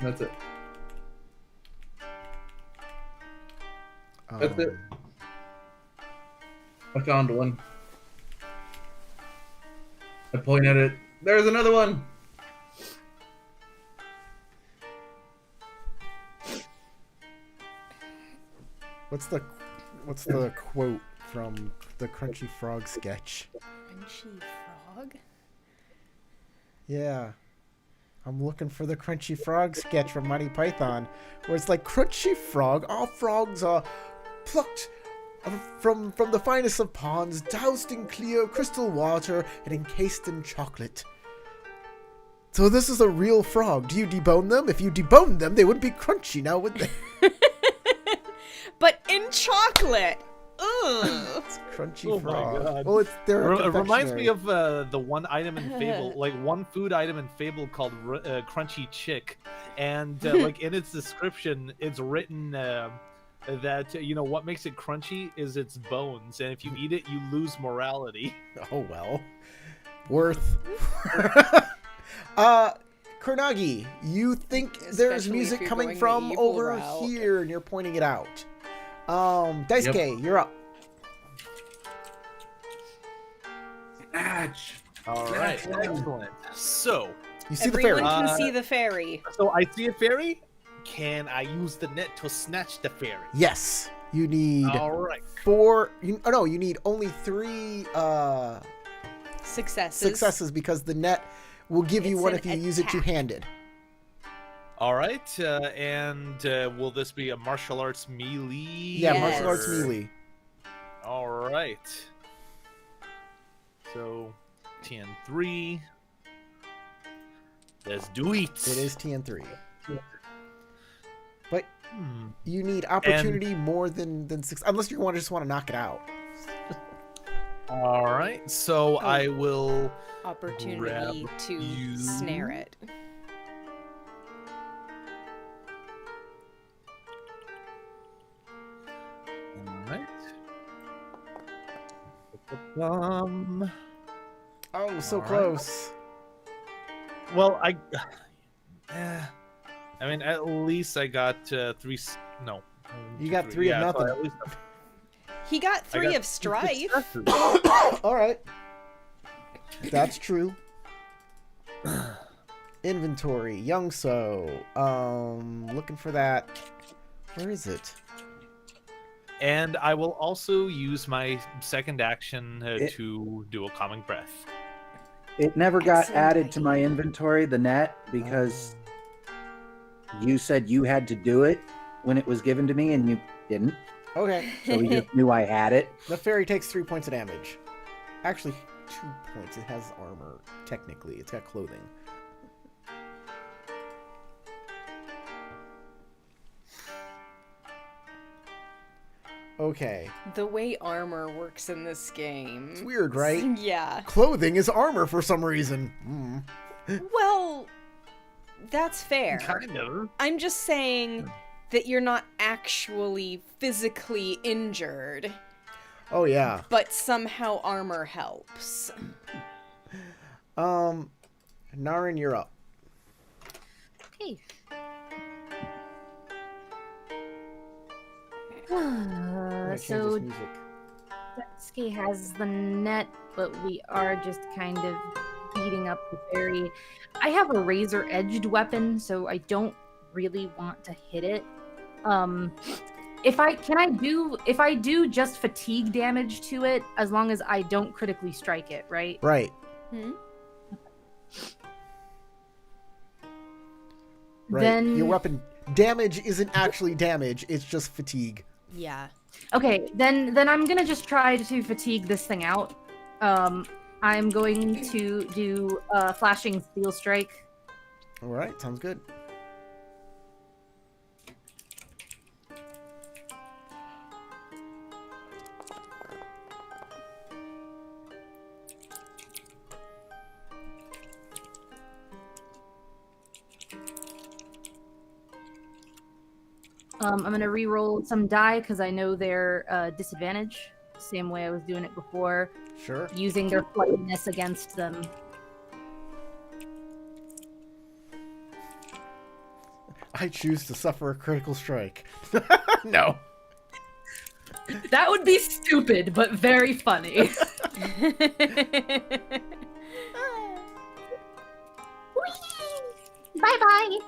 That's it. That's it. I found one. I point at it. There's another one. What's the quote from the Crunchy Frog sketch? Crunchy frog? Yeah. I'm looking for the Crunchy Frog sketch from Monty Python, where it's like, Crunchy Frog, all frogs are plucked from the finest of ponds, doused in clear crystal water and encased in chocolate. So this is a real frog. Do you debone them? If you debone them, they would be crunchy now, would they? But in chocolate! Ugh! It's Crunchy Oh my Frog. God. Well, it's their It reminds me confectionery. of the one item in Fable, like one food item in Fable called Crunchy Chick, and like in its description, it's written that what makes it crunchy is its bones, and if you eat it, you lose morality. Oh well. Worth. Kuronagi, you think there's Especially music if you're coming going the from evil over route. here and you're pointing it out. Daisuke, you're up. Snatch. All right, excellent. So, You see Everyone the fairy. can see the fairy. I see a fairy. Can I use the net to snatch the fairy? Yes. You need All right. 4. You need only 3 Successes. because the net will give you It's one an if you use it attack. two-handed. All right, and will this be a martial arts melee? Yeah, Yes. martial arts melee. All right. So, TN3. Let's do it. It is TN3. But Hmm. you need opportunity more than 6, unless you just want to knock it out. All right, so I will. Opportunity Grab to you. snare it. All right. Oh, so All right. close. Well, I mean, at least I got three. No, You got three of yeah, so nothing. at least He got I 3 got of strife. successes. All right. That's true. Inventory, Young So. Looking for that. Where is it? And I will also use my second action It- to do a calming breath. It never got Excellent added to my idea. inventory, the net, because you said you had to do it when it was given to me, and you didn't. Okay. So we just knew I had it. The fairy takes 3 points of damage. Actually, 2 points. It has armor, technically. It's got clothing. Okay. The way armor works in this game. It's weird, right? Yeah. Clothing is armor for some reason. Well, that's fair. Kind of. I'm just saying that you're not actually physically injured, Oh, yeah. but somehow armor helps. Naren, you're up. Okay. I'm gonna change So this music. Setsuke has the net, but we are just kind of beating up the fairy. I have a razor-edged weapon, so I don't really want to hit it. If I do just fatigue damage to it, as long as I don't critically strike it, right? Right. Hmm? Right. Then Your weapon damage isn't actually damage, it's just fatigue. Yeah. okay, then I'm gonna just try to fatigue this thing out. I'm going to do flashing steel strike. All right, sounds good. I'm gonna re-roll some die because I know they're disadvantage. Same way I was doing it before, Sure. using their flightiness against them. I choose to suffer a critical strike. No. That would be stupid, but very funny. Bye bye.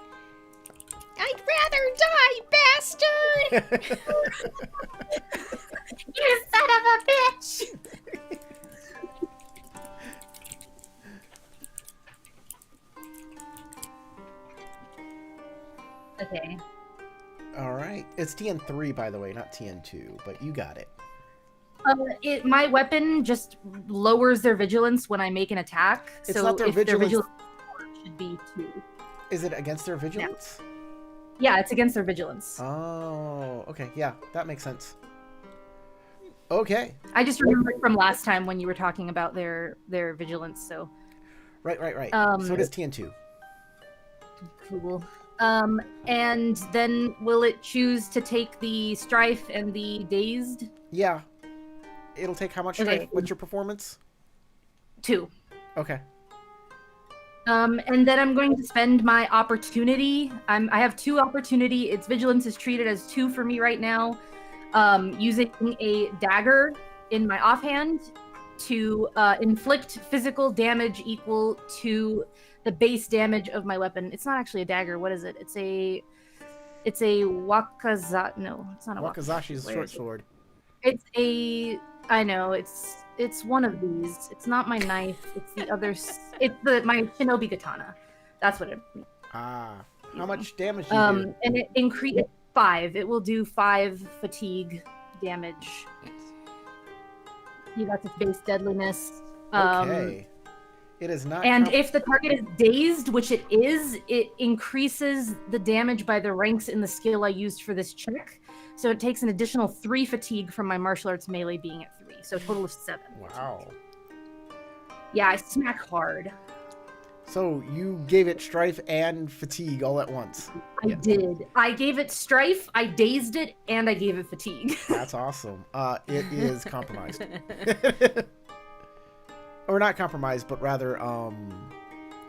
I'd rather die, bastard! You son of a bitch! Okay. All right. It's TN3, by the way, not TN2, but you got it. My weapon just lowers their vigilance when I make an attack. It's so not their if their vigilance. vigilance should be 2. Is it against their vigilance? Yeah, it's against their vigilance. Oh, okay. Yeah, that makes sense. Okay. I just remembered from last time when you were talking about their vigilance. So Right. So it is TN2. cool. And then will it choose to take the strife and the dazed? Yeah. It'll take how much Okay. strength? What's your performance? 2. Okay. And then I'm going to spend my opportunity. I have 2 opportunity. Its vigilance is treated as 2 for me right now. Using a dagger in my offhand to inflict physical damage equal to the base damage of my weapon. It's not actually a dagger. What is it? It's a wakazashi. No, it's not a Wakazashi is a Where short is it? sword. It's a. I know. It's one of these. It's not my knife. It's the other. It's my shinobi katana. That's what it. Ah. How much damage do you do? And it increases 5. It will do 5 fatigue damage. That's its base deadliness. Okay. It is not. And if the target is dazed, which it is, it increases the damage by the ranks in the skill I used for this check. So it takes an additional 3 fatigue from my martial arts melee being at 3. So a total of 7. Wow. Yeah, I smack hard. So you gave it strife and fatigue all at once. I did. I gave it strife, I dazed it, and I gave it fatigue. That's awesome. It is compromised. or not compromised, but rather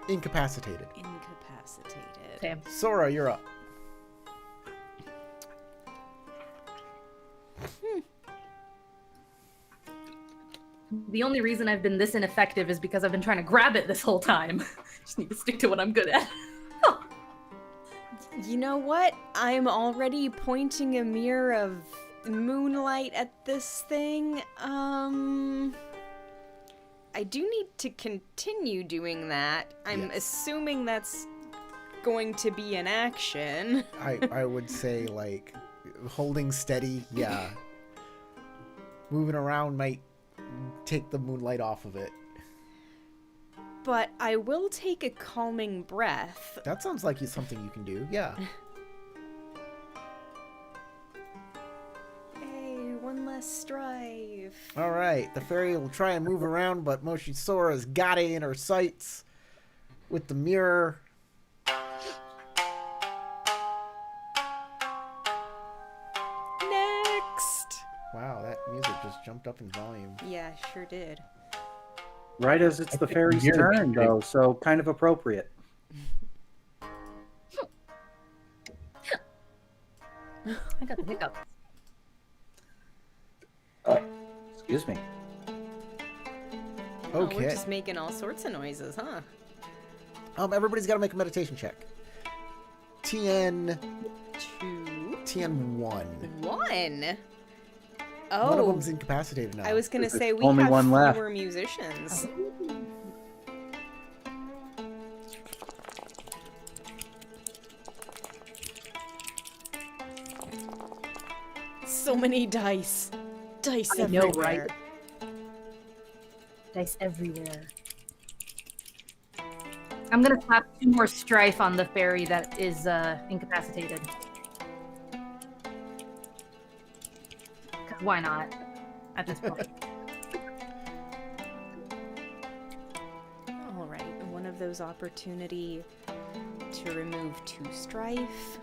incapacitated. Incapacitated. Okay. Sora, you're up. The only reason I've been this ineffective is because I've been trying to grab it this whole time. Just need to stick to what I'm good at. You know what? I'm already pointing a mirror of moonlight at this thing. I do need to continue doing that. I'm assuming that's going to be an action. I would say, like, holding steady, yeah. Moving around might take the moonlight off of it. But I will take a calming breath. That sounds like it's something you can do, yeah. Hey, one less strife. All right, the fairy will try and move around, but Moshi Sora's got it in her sights with the mirror. Next! Wow, that music just jumped up in volume. Yeah, sure did. Right as it's the fairy's turn, though, so kind of appropriate. I got the hiccup. Excuse me. Oh, we're Okay. just making all sorts of noises, huh? Everybody's got to make a meditation check. TN 2. TN1. 1. One of Oh, them's incapacitated now. I was gonna There's say we only have one left. fewer musicians. So many dice. Dice I know, everywhere. right? Dice everywhere. I'm gonna slap 2 more strife on the fairy that is incapacitated. 'Cause why not? At this point. All right, one of those opportunity to remove 2 strife.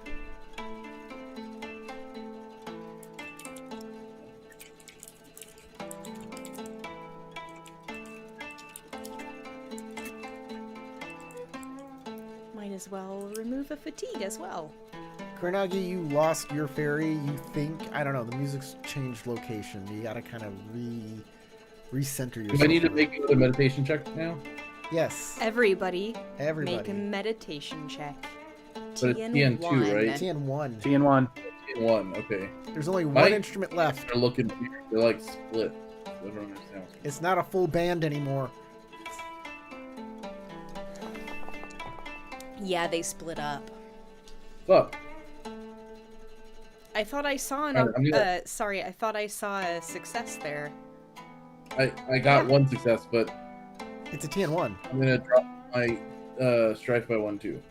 Might as well remove a fatigue as well. Kurenagi, you lost your fairy. You think, I don't know, the music's changed location. You gotta kind of recenter yourself. Do I need to make another meditation check now? Yes. Everybody, Everybody. make a meditation check. But it's TN2, right? TN1. TN1. One, okay. There's only My- one instrument left. They're looking weird. They're like split. I don't understand. It's not a full band anymore. Yeah, they split up. Fuck. I thought I saw an. Alright, I'm gonna- Sorry, I thought I saw a success there. I got one success, but It's a TN1. I'm gonna drop my strife by 1 too.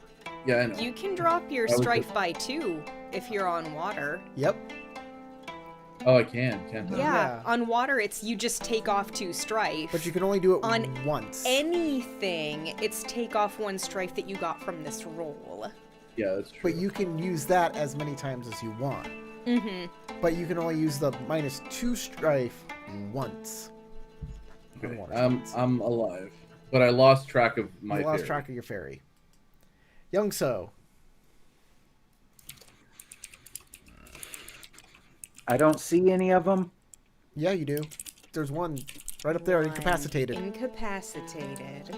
Yeah, I know. You can drop your I was strife just- by 2 if you're on water. Yep. Oh, I can't I? Yeah, Yeah. on water it's you just take off 2 strife. But you can only do it On once. anything, it's take off 1 strife that you got from this roll. Yeah, that's true. But you can use that as many times as you want. Mm-hmm. But you can only use the -2 strife once. Okay, Water I'm spirits. I'm alive, but I lost track of my. You lost fairy. track of your fairy. Young So. I don't see any of them. Yeah, you do. There's one right up there, incapacitated. Incapacitated.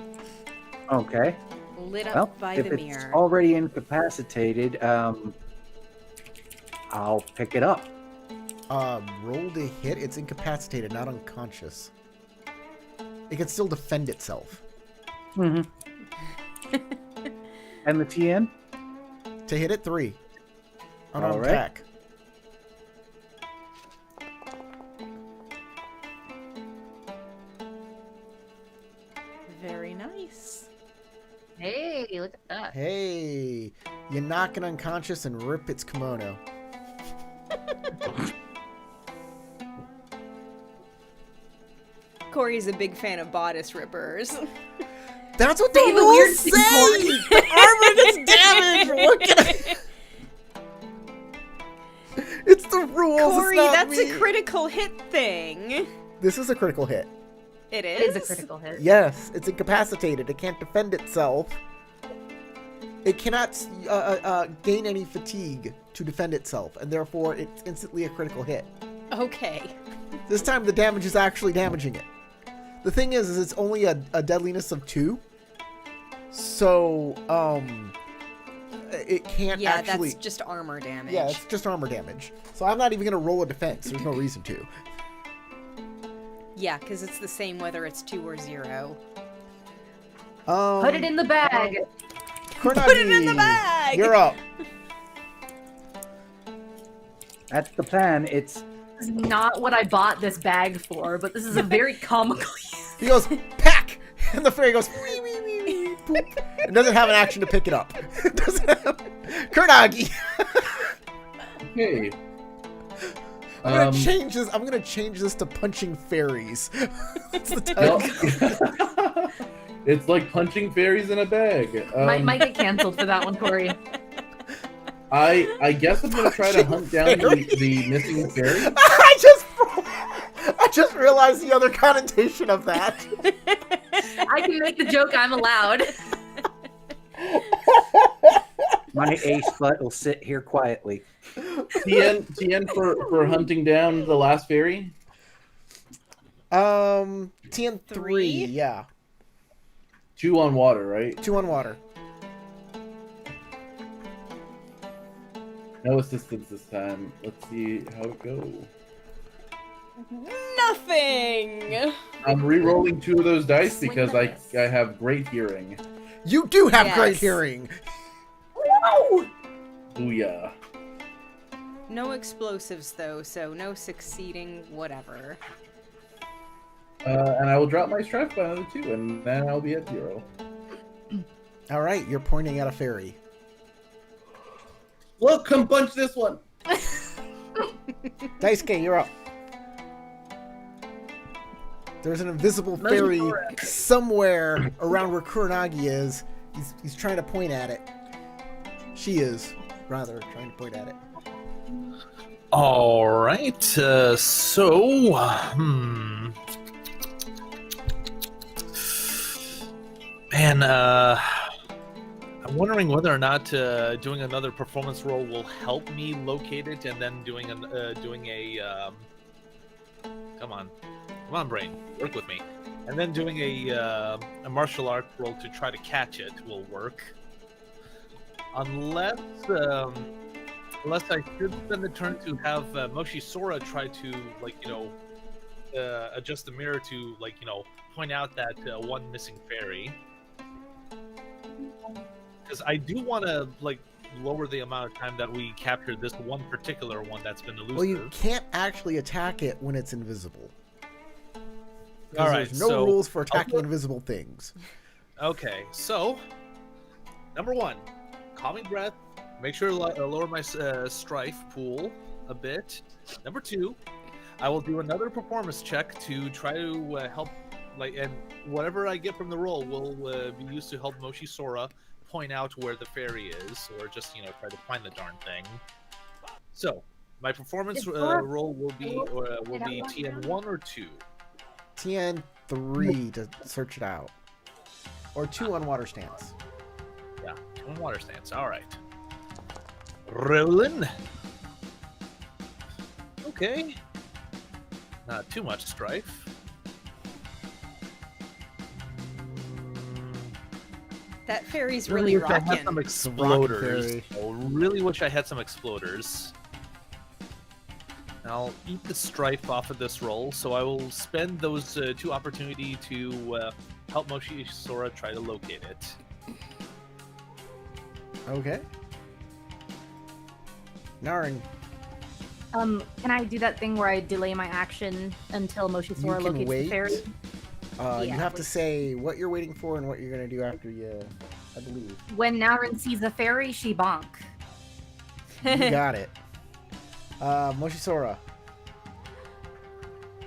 Okay. Lit up Well, by if the it's mirror. already incapacitated, I'll pick it up. Roll to hit. It's incapacitated, not unconscious. It can still defend itself. Mm-hmm. And the TN? To hit it, 3. Unarmed All right. attack. Very nice. Hey, look at that. Hey, you knock it unconscious and rip its kimono. Corey's a big fan of bodice rippers. That's what the Say the rules weird say! thing, The armor gets damaged! What can I... It's the rules, Corey, it's not that's me. a critical hit thing. This is a critical hit. It It is? is a critical hit. Yes, it's incapacitated. It can't defend itself. It cannot gain any fatigue to defend itself, and therefore it's instantly a critical hit. Okay. This time the damage is actually damaging it. The thing is it's only a deadliness of 2. So, it can't actually... Yeah, that's just armor damage. Yeah, it's just armor damage. So I'm not even going to roll a defense. There's no reason to. Yeah, because it's the same whether it's 2 or 0. Put it in the bag. Kuronagi, Put it in the bag! You're up. That's the plan. It's This is not what I bought this bag for, but this is a very comical use. He goes, pack! And the fairy goes, wee, wee, wee, wee, poop. It doesn't have an action to pick it up. It doesn't have... Kuronagi! Hey. I'm gonna change this to punching fairies. That's the title. Well, it's like punching fairies in a bag. Might get canceled for that one, Corey. I guess I'm gonna try to hunt down the missing fairy. I just realized the other connotation of that. I can make the joke. I'm allowed. my ace butt will sit here quietly. TN for hunting down the last fairy. TN3, yeah. 2 on water, right? 2 on water. No assistance this time. Let's see how it goes. Nothing! I'm re-rolling 2 of those dice because I have great hearing. You do have great Yes. hearing. Booyah. No explosives, though, so no succeeding, whatever. And I will drop my strife by another 2, and then I'll be at 0. All right, you're pointing at a fairy. Look, come punch this one. Daisuke, you're up. There's an invisible fairy somewhere around where Kuronagi is. He's trying to point at it. She is, rather, trying to point at it. All right. Man, I'm wondering whether or not doing another performance roll will help me locate it, and then doing come on, brain, work with me, and then doing a martial art roll to try to catch it will work. Unless I should spend the turn to have Moshi Sora try to, adjust the mirror to, point out that one missing fairy. Because I do want to, lower the amount of time that we captured this one particular one that's been elusive. Well, you can't actually attack it when it's invisible. All right, there's no rules for attacking invisible things. Okay, so, number 1, calming breath. Make sure to lower my strife pool a bit. Number 2, I will do another performance check to try to help, and whatever I get from the roll will be used to help Moshi Sora point out where the fairy is, or just, try to find the darn thing. So, my performance roll will be TN1 or 2. TN3 to search it out. Or 2 on water stance. Yeah, 2 on water stance. All right. Rolling. Okay. Not too much strife. That fairy's really wish I had rocking. some Rock exploders. fairy. I really wish I had some exploders. I'll eat the strife off of this roll, so I will spend those 2 opportunity to help Moshi Sora try to locate it. Okay. Narin, Can I do that thing where I delay my action until Moshi Sora you can locates wait. the fairy? You have to say what you're waiting for and what you're going to do after you, I believe. When Naurin sees the fairy, she bonk. You got it. Moshi Sora.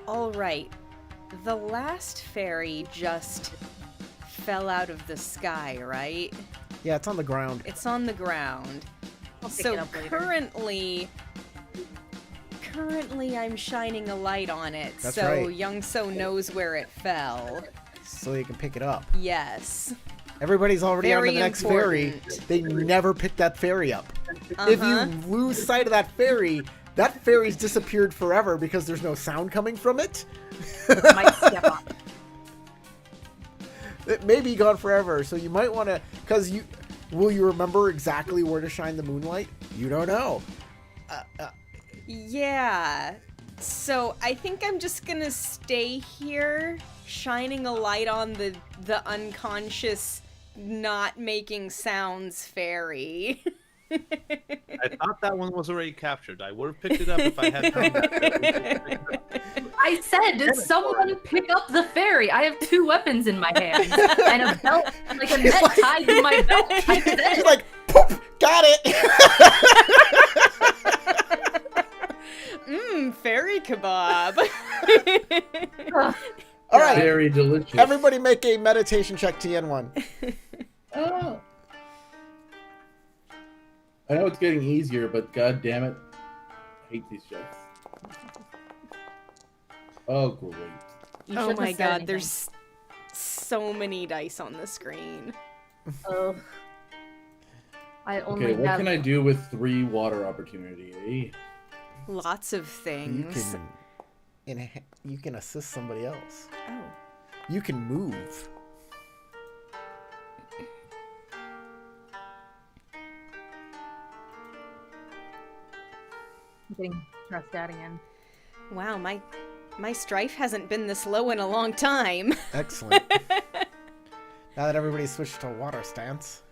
All right. The last fairy just fell out of the sky, right? Yeah, it's on the ground. It's on the ground. I'll pick So it up later. currently I'm shining a light on it, That's so right. Young-So knows where it fell. So you can pick it up. Yes. Everybody's already on Very the next ferry. important. They never pick that ferry up. If you lose sight of that ferry's disappeared forever because there's no sound coming from it. Might step on it. It may be gone forever, so you might want to, will you remember exactly where to shine the moonlight? You don't know. Yeah. So I think I'm just gonna stay here, shining a light on the unconscious, not making sounds fairy. I thought that one was already captured. I would have picked it up if I had time. I said, did someone pick up the fairy? I have 2 weapons in my hands and a belt, like a net tied to my belt. I said, She's like, poop, got it. Fairy kebab. All right, Very delicious. everybody make a meditation check, TN1. Oh. I know it's getting easier, but god damn it, I hate these checks. Oh great. You Oh shouldn't my have said god, anything. there's so many dice on the screen. Oh. I only Okay, what have... can I do with 3 water opportunity? Eh? Lots of You things. you can assist somebody else. Oh. You can move. I'm getting stressed out again. Wow, my strife hasn't been this low in a long time. Excellent. Now that everybody's switched to water stance.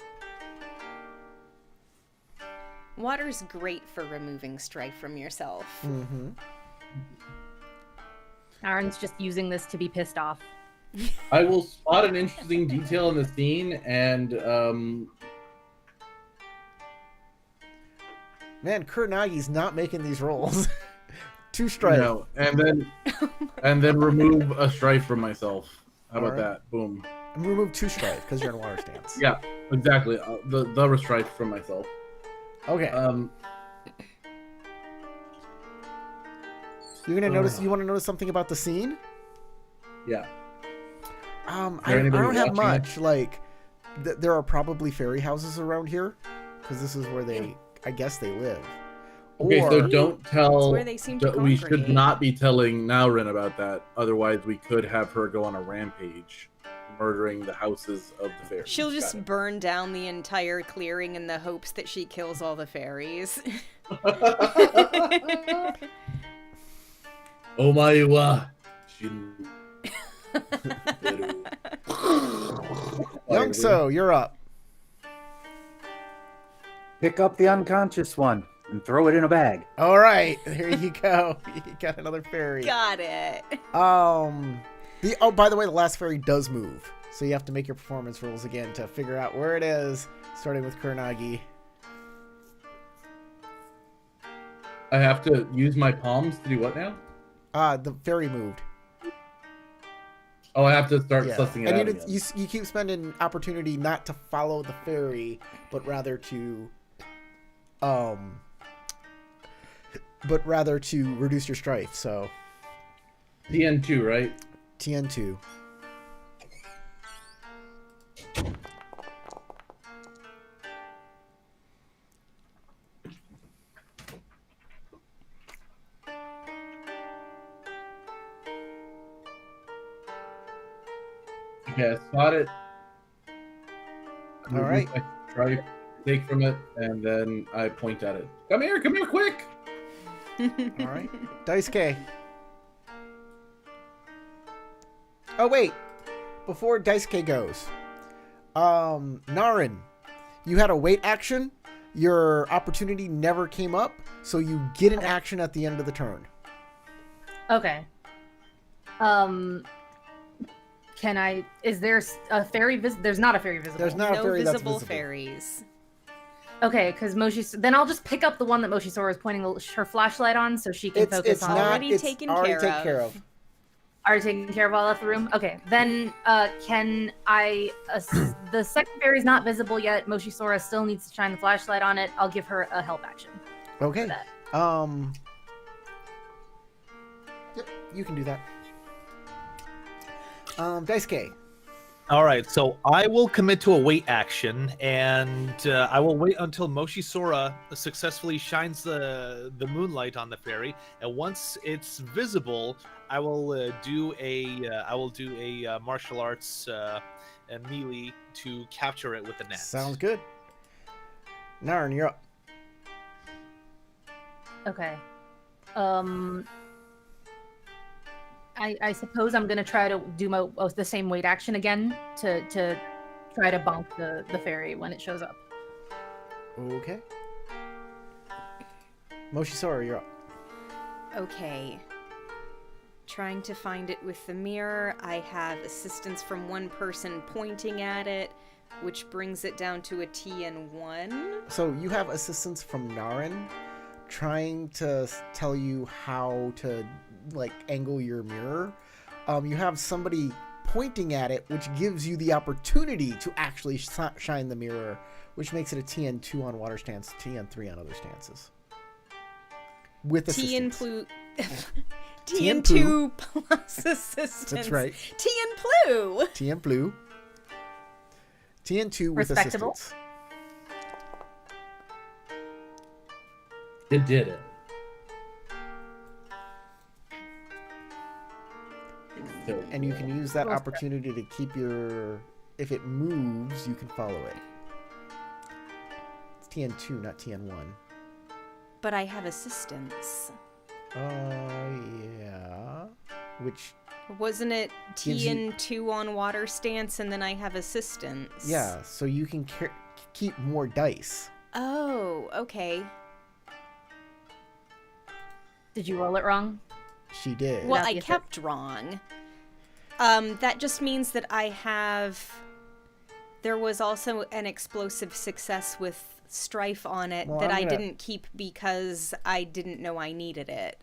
Water's great for removing strife from yourself. Mm-hmm. Aaron's just using this to be pissed off. I will spot an interesting detail in the scene and Man, Kurnagi's not making these rolls. 2 strike. no, and then remove a strife from myself. How about Alright. that? Boom. And remove 2 strike because you're in water stance. Yeah, exactly. The strife from myself. Okay. You're gonna notice. You want to notice something about the scene? Yeah. I there anybody don't have watching it? much. Like, there are probably fairy houses around here because this is where I guess they live. Okay, so don't tell. It's where they seem to We should congregate. not be telling Naurin about that. Otherwise, we could have her go on a rampage, murdering the houses of the fairies. She'll Got just it. burn down the entire clearing in the hopes that she kills all the fairies. Omae wa shin. Young-So, you're up. Pick up the unconscious one and throw it in a bag. All right, here you go. You got another fairy. Got it. By the way, the last fairy does move, so you have to make your performance rolls again to figure out where it is. Starting with Kurnagi. I have to use my palms to do what now? The fairy moved. Oh, I have to start Yeah. sussing it And out you, again. you keep spending opportunity not to follow the fairy, but rather to reduce your strife. So TN2, right? TN2. Okay, I spot it. All right. I try to take from it, and then I point at it. Come here, quick! All right. Dice K. Oh wait, before Dice K goes, Narin, you had a wait action. Your opportunity never came up, so you get an action at the end of the turn. Okay. Can I? Is there a fairy? There's not a fairy visible. There's not a No fairy that's visible visible. fairies. Okay, because Then I'll just pick up the one that Moshisora is pointing her flashlight on, so she can focus It's on. not. Already It's taken already care taken of. care of. Already taken care of all left the room. Okay, then can I? The second fairy's not visible yet. Moshisora still needs to shine the flashlight on it. I'll give her a help action. Okay. that. you can do that. Dice K. All right, so I will commit to a wait action, and I will wait until Moshisora successfully shines the moonlight on the fairy, and once it's visible, I will do a martial arts melee to capture it with the net. Sounds good. Narn, you're up. Okay. I suppose I'm gonna try to do the same weight action again to try to bonk the fairy when it shows up. Okay. Moshisora, you're up. Okay. Trying to find it with the mirror. I have assistance from one person pointing at it, which brings it down to a TN1. So you have assistance from Naren trying to tell you how to like angle your mirror. You have somebody pointing at it, which gives you the opportunity to actually shine the mirror, which makes it a TN2 on water stance, TN3 on other stances. With assistance. TN2 plus assistance. That's right. TN TN TN2 with Respectable. assistance. It did it. And you can use that opportunity to keep your... If it moves, you can follow it. It's TN2, not TN1. But I have assistance. Yeah. Which... Wasn't it Gives you- TN2 on water stance and then I have assistance? Yeah, so you can keep more dice. Oh, okay. Did you roll it wrong? She did. Well, Not I the kept wrong. That just means that I have... There was also an explosive success with Strife on it Well, that I'm I gonna- didn't keep because I didn't know I needed it.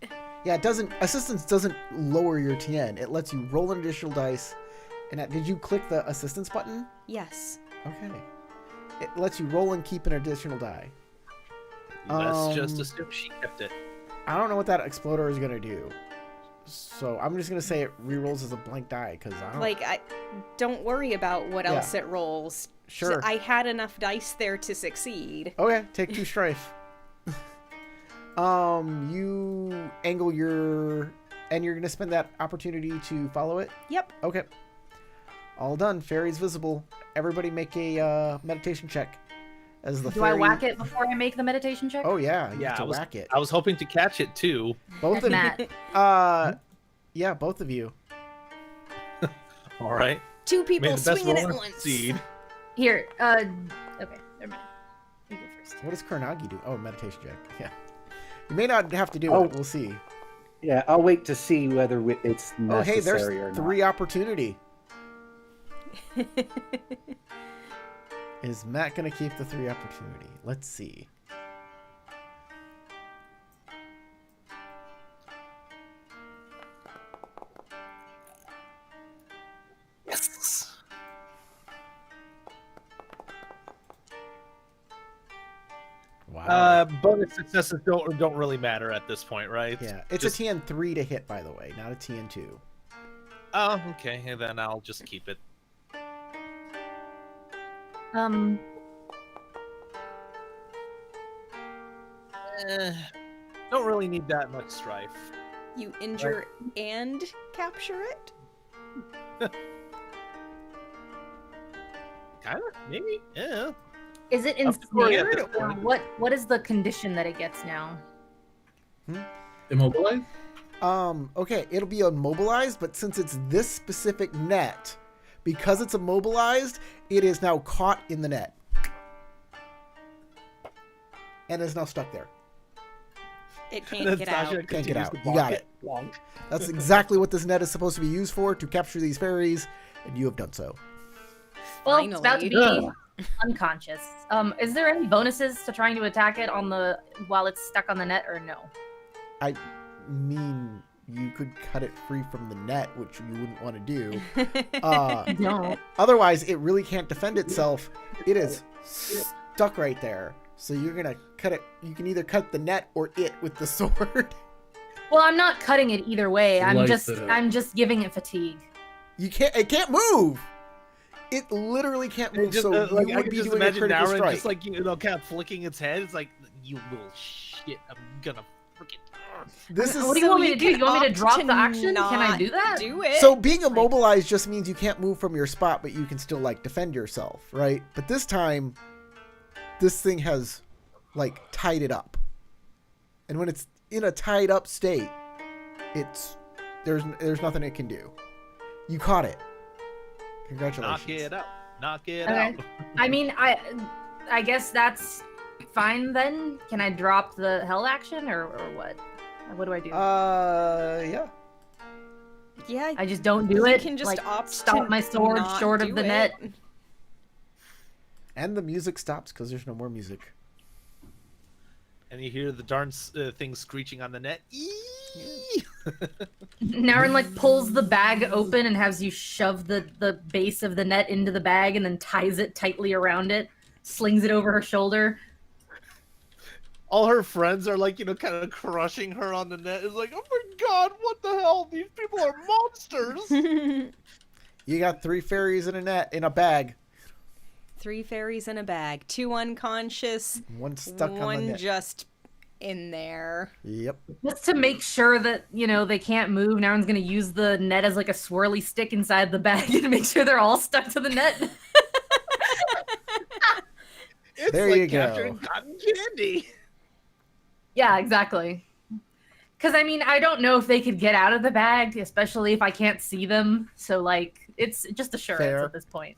Yeah, it doesn't... Assistance doesn't lower your TN. It lets you roll an additional dice. And did you click the assistance button? Yes. Okay. It lets you roll and keep an additional die. Let's just assume she kept it. I don't know what that exploder is going to do. So I'm just going to say it rerolls as a blank die, because I don't... Like, don't worry about what Yeah. else it rolls. Sure. I had enough dice there to succeed. Okay, take 2 strife. You angle your... And you're going to spend that opportunity to follow it? Yep. Okay. All done. Fairy's visible. Everybody make a meditation check. As the Do fairy... I whack it before I make the meditation check? Oh, yeah. You Yeah, have to I was- whack it. I was hoping to catch it too. Both of Matt. yeah, both of you. All right. 2 May people the best swinging at roller once. succeed. Here, okay, never mind. You go first. What does Kuronagi do? Oh, meditation check. Yeah. You may not have to do Oh. it. We'll see. Yeah, I'll wait to see whether it's necessary Oh, hey, there's or not. 3 opportunity. Is Matt going to keep the 3 opportunity? Let's see. Yes. Wow. Bonus successes don't really matter at this point, right? Yeah, it's just- a TN3 to hit, by the way, not a TN2. Oh, okay. And then I'll just keep it. Don't really need that much strife. You injure and capture it? Kind of, maybe. Yeah. Is it Up to me at ensnared, this or point. what is the condition that it gets now? Immobilized? Okay, it'll be immobilized, but since it's this specific net, because it's immobilized, it is now caught in the net. And is now stuck there. It can't get out. Can't get out. You got it. That's exactly what this net is supposed to be used for, to capture these fairies, and you have done so. Well, it's about to be Finally. unconscious. Is there any bonuses to trying to attack it while it's stuck on the net, or no? I mean, you could cut it free from the net, which you wouldn't want to do. No. Otherwise, it really can't defend itself. It is stuck right there. So you're going to cut it. You can either cut the net or it with the sword. Well, I'm not cutting it either way. Slice it up. I'm just giving it fatigue. You can't. It can't move. It literally can't move. Just, So like, you I would can be just doing a imagine critical Naren strike. just like kind of flicking its head. It's like, you little shit. I'm gonna freaking. This is What do you want me to do? You want me to drop the action? Can I do that? Do it. so being immobilized just means you can't move from your spot, but you can still like defend yourself, right? But this time, this thing has like tied it up, and when it's in a tied up state, there's nothing it can do. You caught it. Congratulations. Knock it out. Knock it Okay. out. I mean, I guess that's fine then. Can I drop the held action or what? What do I do? Yeah. Yeah, I just don't do you it. can just like, opt stop to my sword not short do of the it. net. And the music stops because there's no more music. And you hear the darn thing screeching on the net. Naren like pulls the bag open and has you shove the base of the net into the bag and then ties it tightly around it, slings it over her shoulder. All her friends are like, kind of crushing her on the net. It's like, oh my god, what the hell? These people are monsters. You got 3 fairies in a net in a bag. 3 fairies in a bag. 2 unconscious. One stuck on the One net. just in there. Yep. Just to make sure that, they can't move, Naren's gonna use the net as like a swirly stick inside the bag to make sure they're all stuck to the net. It's There like you go. capturing cotton candy. Yeah, exactly. Because, I mean, I don't know if they could get out of the bag, especially if I can't see them. So, like, it's just assurance Fair. at this point.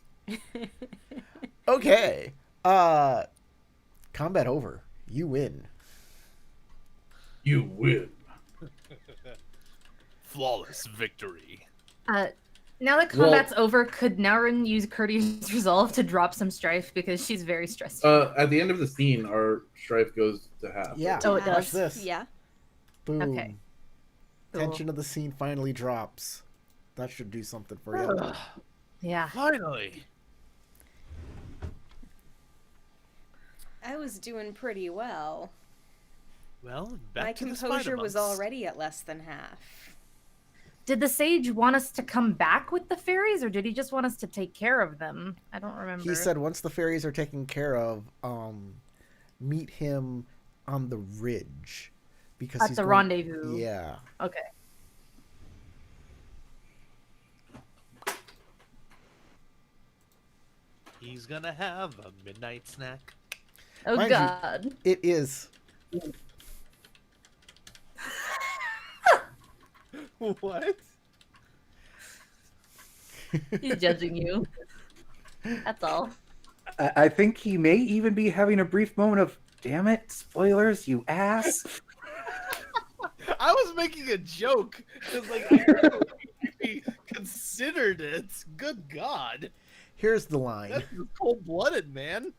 Okay. Combat over. You win. You win. Flawless victory. Now that combat's over, could Naren use Courteous Resolve to drop some strife because she's very stressed? At the end of the scene, our strife goes to half. Yeah. Oh, it Watch does. this. Yeah. Boom. Okay. Cool. Tension of the scene finally drops. That should do something for you. Yeah. Finally. I was doing pretty well. Well, back My to the composure spider was monks. already at less than half. Did the sage want us to come back with the fairies, or did he just want us to take care of them? I don't remember. He said once the fairies are taken care of, meet him on the ridge. Because At he's the going- rendezvous. Yeah. Okay. He's gonna have a midnight snack. Oh, Mind you- God. It is. What? He's judging you. That's all. I think he may even be having a brief moment of, damn it, spoilers, you ass. I was making a joke. It's like, I actually considered it. Good God. Here's the line. That's cold-blooded, man.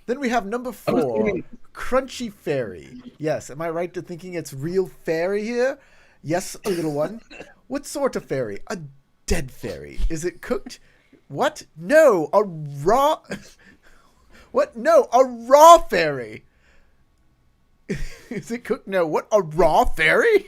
Then we have number 4, Crunchy Fairy. Yes, am I right to thinking it's real fairy here? Yes, a little one. What sort of fairy? A dead fairy. Is it cooked? What? No, a raw... What? No, a raw fairy. Is it cooked? No, what? A raw fairy?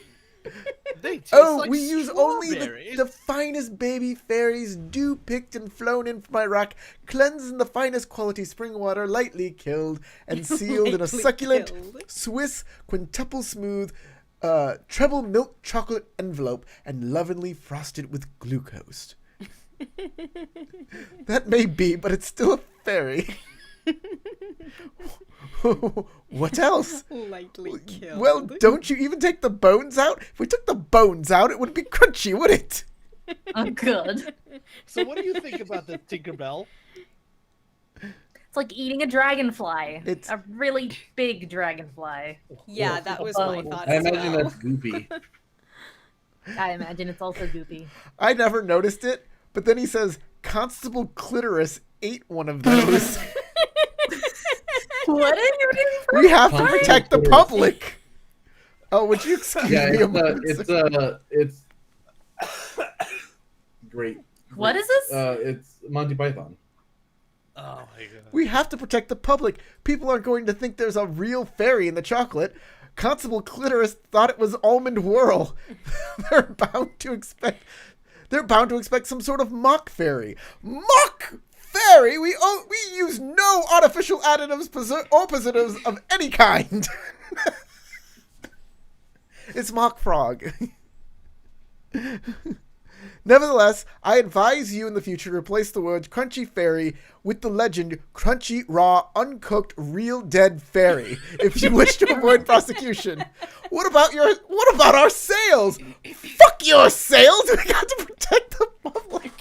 They taste Oh, like we use only strawberries. the finest baby fairies, dew picked and flown in from Iraq, cleansed in the finest quality spring water, lightly killed and sealed in a Lightly succulent killed. Swiss quintuple smooth treble milk chocolate envelope and lovingly frosted with glucose. That may be, but it's still a fairy. What else? Lightly killed. Well, don't you even take the bones out? If we took the bones out, it would be crunchy, would it? Oh, good. So what do you think about the Tinkerbell? It's like eating a dragonfly. It's- a really big dragonfly. Yeah, that was my thought I as imagine well. that's goopy. I imagine it's also goopy. I never noticed it, but then he says, Constable Clitoris ate one of those. What are you doing? We have to Constable protect the Clitoris. public. Oh, would you excuse Yeah, me a moment? it's great. What is this? It's Monty Python. Oh my god. We have to protect the public. People aren't going to think there's a real fairy in the chocolate. Constable Clitoris thought it was Almond Whirl. They're bound to expect some sort of mock fairy. Mock fairy? We use no artificial additives or positives of any kind. It's mock frog. Nevertheless, I advise you in the future to replace the word crunchy fairy with the legend crunchy, raw, uncooked, real dead fairy if you wish to avoid prosecution. What about our sales? Fuck your sales! We got to protect the public.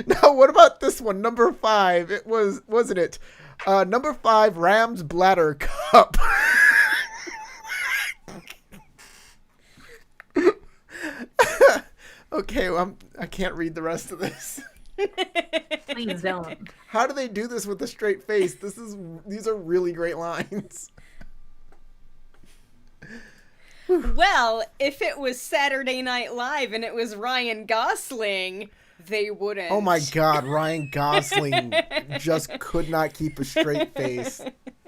Now, what about this one? Number 5. It wasn't it? Number 5, Ram's Bladder Cup. Okay, well, I can't read the rest of this. Please don't. How do they do this with a straight face? These are really great lines. Well, if it was Saturday Night Live and it was Ryan Gosling, they wouldn't. Oh my God, Ryan Gosling just could not keep a straight face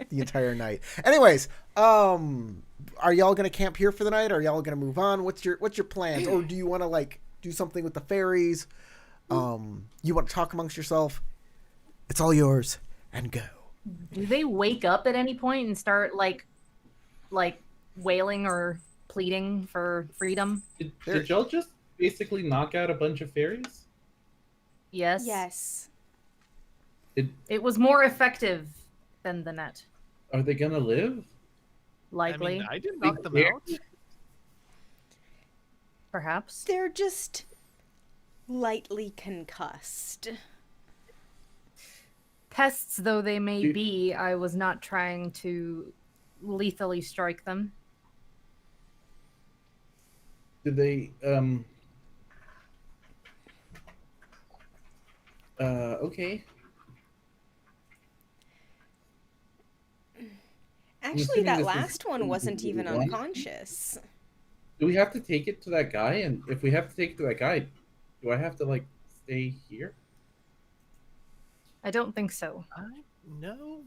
the entire night. Anyways, are y'all gonna camp here for the night? Or are y'all gonna move on? What's your plans? Or do you want to do something with the fairies? You want to talk amongst yourself? It's all yours, and go. Do they wake up at any point and start like wailing or pleading for freedom? Did y'all just basically knock out a bunch of fairies? Yes. Yes. It was more effective than the net. Are they gonna live? Likely. I mean, I didn't knock them out. Perhaps. They're just lightly concussed. Pests though they may be, I was not trying to lethally strike them. Did they okay. Actually, that last one wasn't even unconscious. Do we have to take it to that guy? And if we have to take it to that guy, do I have to stay here? I don't think so. No,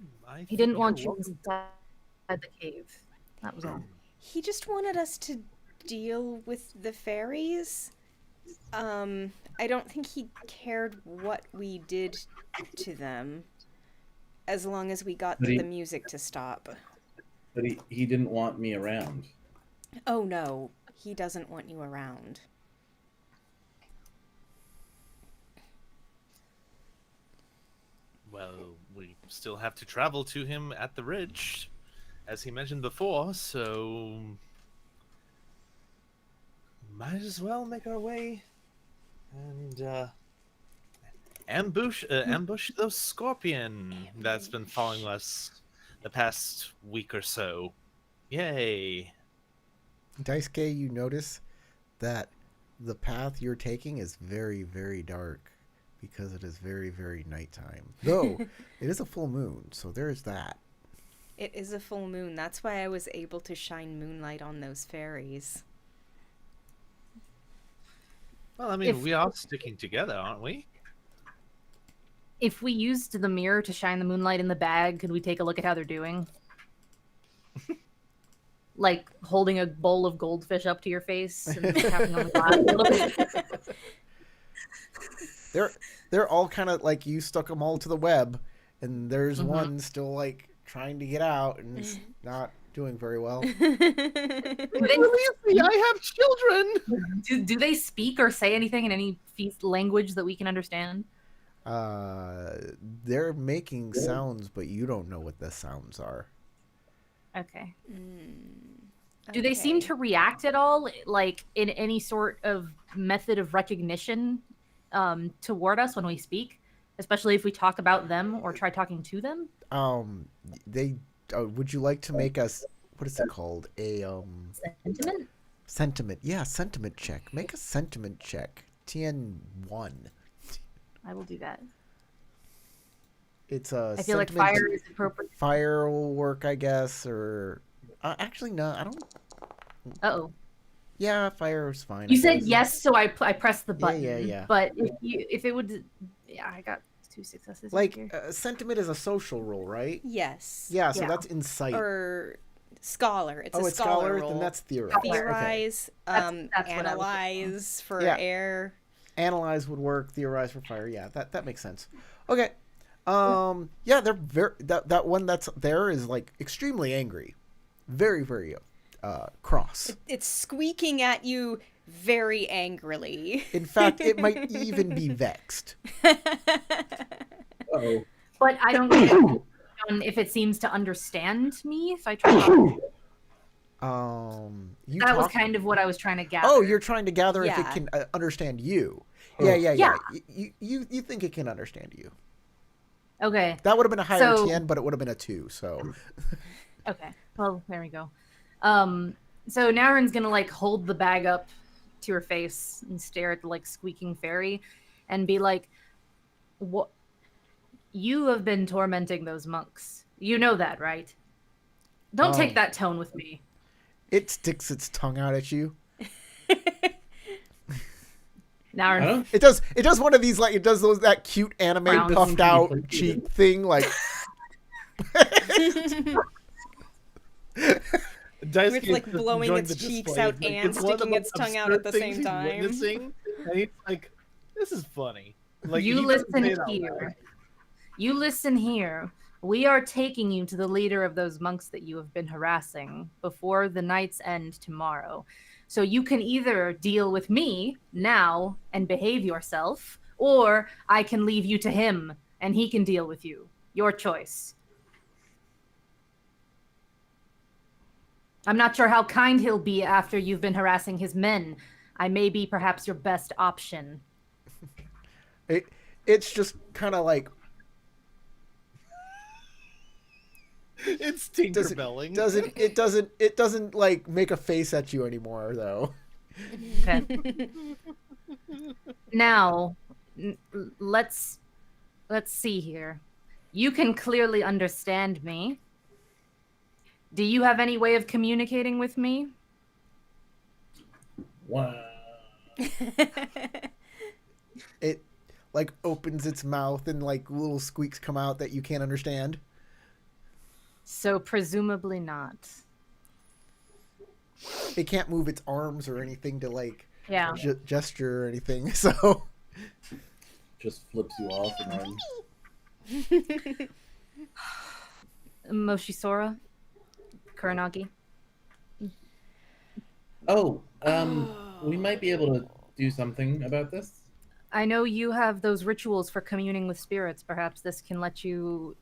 He didn't want you inside the cave. That was all. He just wanted us to deal with the fairies. I don't think he cared what we did to them, as long as we got the music to stop. But he didn't want me around. Oh no, he doesn't want you around. Well, we still have to travel to him at the ridge, as he mentioned before, so might as well make our way and ambush those scorpion that's been following us the past week or so. Yay! Daisuke, you notice that the path you're taking is very, very dark because it is very, very nighttime. Though, it is a full moon, so there's that. It is a full moon. That's why I was able to shine moonlight on those fairies. Well, I mean, we are sticking together, aren't we? If we used the mirror to shine the moonlight in the bag, could we take a look at how they're doing? Like holding a bowl of goldfish up to your face and tapping on the glass a little bit. They're all kind of like you stuck them all to the web, and there's one still trying to get out and it's not doing very well. Release me! I have children. Do they speak or say anything in any language that we can understand? They're making sounds, but you don't know what the sounds are. Okay. Do they seem to react at all, in any sort of method of recognition toward us when we speak, especially if we talk about them or try talking to them? They would you like to make us, what is it called? A Sentiment? Sentiment. Yeah, sentiment check. Make a sentiment check. TN1. I will do that. It's a. I feel like fire is appropriate. Fire will work, I guess, or actually no, I don't. Uh-oh. Yeah, fire is fine. You said yes, so I pressed the button. Yeah. But if it would, yeah, I got 2 successes. Like, here. sentiment is a social roll, right? Yes. Yeah, so Yeah. that's insight. Or scholar. It's Oh, a it's scholar scholar? roll. Then that's theorize. Okay. Theorize, That's what I was analyze for Yeah. air. Analyze would work. Theorize for fire. Yeah, that makes sense. Okay. Yeah, they're very that one that's there is like extremely angry, very very cross. It's squeaking at you very angrily. In fact, it might even be vexed. Oh, But I don't get if it seems to understand me. If I try to that was kind of what I was trying to gather. Oh, you're trying to gather if it Yeah. can understand you. Oh. Yeah. You think it can understand you? Okay. That would have been a higher So- 10, but it would have been a 2. So Okay. Well, there we go. So Naren's gonna like hold the bag up to her face and stare at the like squeaking fairy, and be like, "What? You have been tormenting those monks. You know that, right? Don't take that tone with me." it sticks its tongue out at you. Naren, It does one of these like it does that cute anime Frowns. puffed out cheek thing like Daisuke With, like, is just blowing enjoying its the cheeks display. out It's like, and it's one of sticking the its tongue out absurd at the things same he's time. witnessing, and he's like, "This is funny." Like you he doesn't listen say it out loud. here. You listen here. We are taking you to the leader of those monks that you have been harassing before the night's end tomorrow. So you can either deal with me now and behave yourself, or I can leave you to him and he can deal with you. Your choice. I'm not sure how kind he'll be after you've been harassing his men. I may be perhaps your best option. it's just kind of like It's Tinkerbelling. it doesn't like make a face at you anymore though. Okay. Now, let's see here. You can clearly understand me. Do you have any way of communicating with me? wow. It like opens its mouth and like little squeaks come out that you can't understand. So presumably not. It can't move its arms or anything to like Yeah. gesture or anything. So Just flips you off and runs. Moshisora? Kuranagi? Oh, we might be able to do something about this. I know you have those rituals for communing with spirits. Perhaps this can let you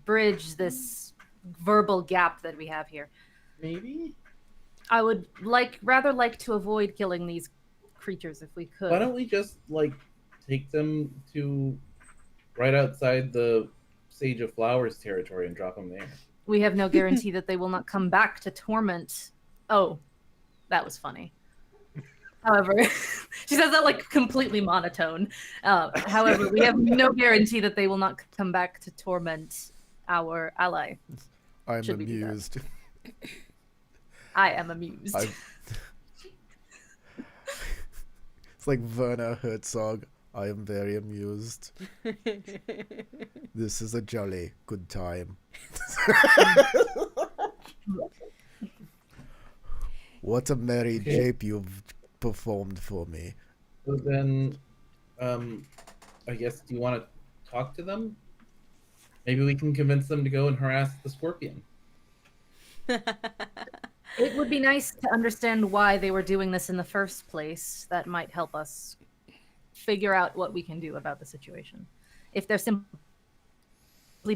bridge this verbal gap that we have here. Maybe? I would rather like to avoid killing these creatures if we could. Why don't we just, like, take them to right outside the Sage of Flowers territory and drop them there? We have no guarantee that they will not come back to torment. Oh, that was funny. However, she says that like completely monotone. However, we have no guarantee that they will not come back to torment our ally. I'm Should we do that? amused. I am amused. It's like Werner Herzog. I am very amused. This is a jolly good time. What a merry jape you've performed for me. So then, I guess, do you want to talk to them? Maybe we can convince them to go and harass the scorpion. It would be nice to understand why they were doing this in the first place. That might help us figure out what we can do about the situation. If they're simply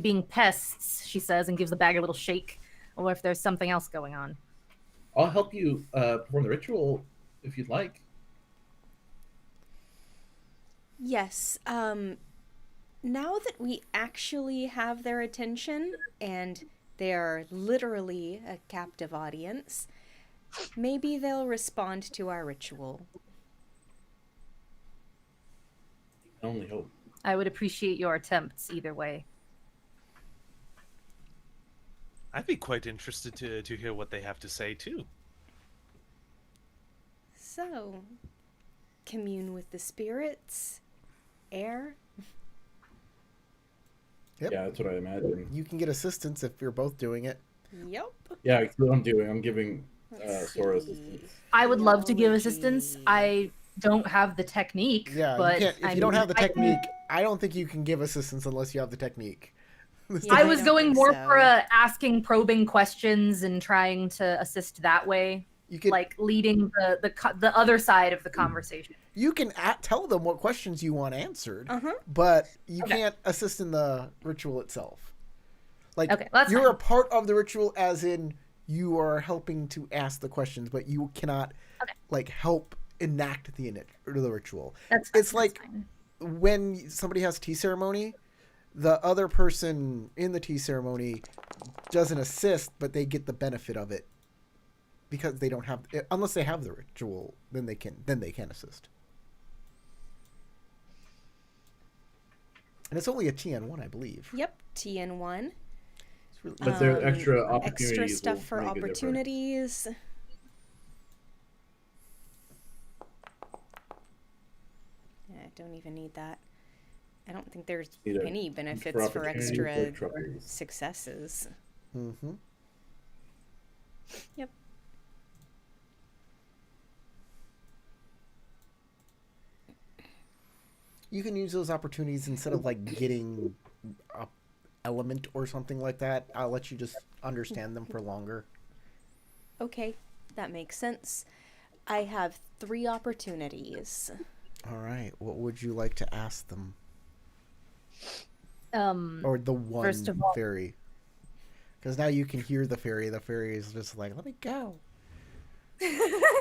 being pests, she says, and gives the bag a little shake, or if there's something else going on. I'll help you perform the ritual if you'd like. Yes. Now that we actually have their attention and they are literally a captive audience, maybe they'll respond to our ritual. I can only hope. I would appreciate your attempts either way. I'd be quite interested to hear what they have to say too. So, commune with the spirits, air. Yep. Yeah, that's what I imagine. You can get assistance if you're both doing it. Yep. Yeah, that's what I'm doing. I'm giving Let's Sora see. assistance. I would love to give assistance. Theology. I don't have the technique. Yeah, but you can't. If I you don't mean, have the technique, I don't think you can give assistance unless you have the technique. Yeah, I was don't going think more so. for asking probing questions and trying to assist that way, You can like leading the other side of the conversation. you can tell them what questions you want answered, Uh-huh. but you Okay. can't assist in the ritual itself. Like Okay, that's you're fine. a part of the ritual, as in you are helping to ask the questions, but you cannot like help enact the ritual. That's fine, It's that's like fine. when somebody has tea ceremony, the other person in the tea ceremony doesn't assist, but they get the benefit of it because they don't have, unless they have the ritual, then they can assist. And it's only a TN1, I believe. Yep. TN1. It's really, But there are extra opportunities. Extra stuff will for make a difference. opportunities. I don't even need that. I don't think there's Need a- any for benefits for opportunities extra or troubles. successes. mm-hmm. Yep. You can use those opportunities instead of like getting a element or something like that. I'll let you just understand them for longer. Okay, that makes sense. I have 3 opportunities. All right. What would you like to ask them? Or the one First of all- fairy? Because now you can hear the fairy. The fairy is just like, let me go.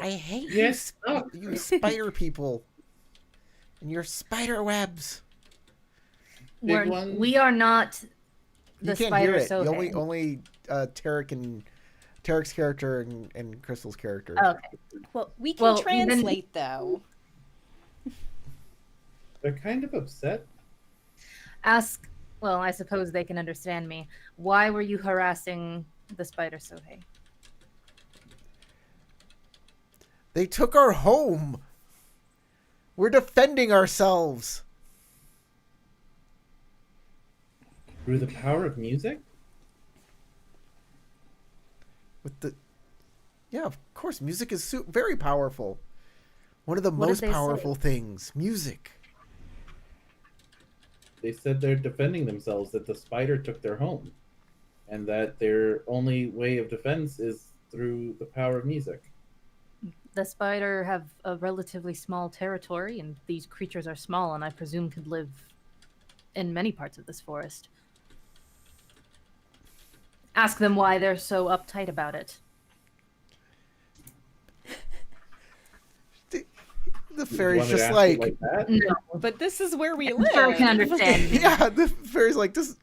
I hate Yes. you spider people. And your spider webs. Big one. We are not the You can't spider hear it. so Only Tarek's character and Crystal's character. Okay. Well, we can Well, even- translate though. They're kind of upset. Ask. Well, I suppose they can understand me. Why were you harassing the spider Sohei? They took our home. We're defending ourselves. Through the power of music? With the, yeah, of course, music is very powerful. One of the What did most they say? powerful things, music. They said they're defending themselves, that the spider took their home. And that their only way of defense is through the power of music. The spider have a relatively small territory, and these creatures are small, and I presume could live in many parts of this forest. Ask them why they're so uptight about it. The fairy's Wanted to just ask like, it that? No, But this is where we I'm live. sure I can understand. yeah, the fairy's like, this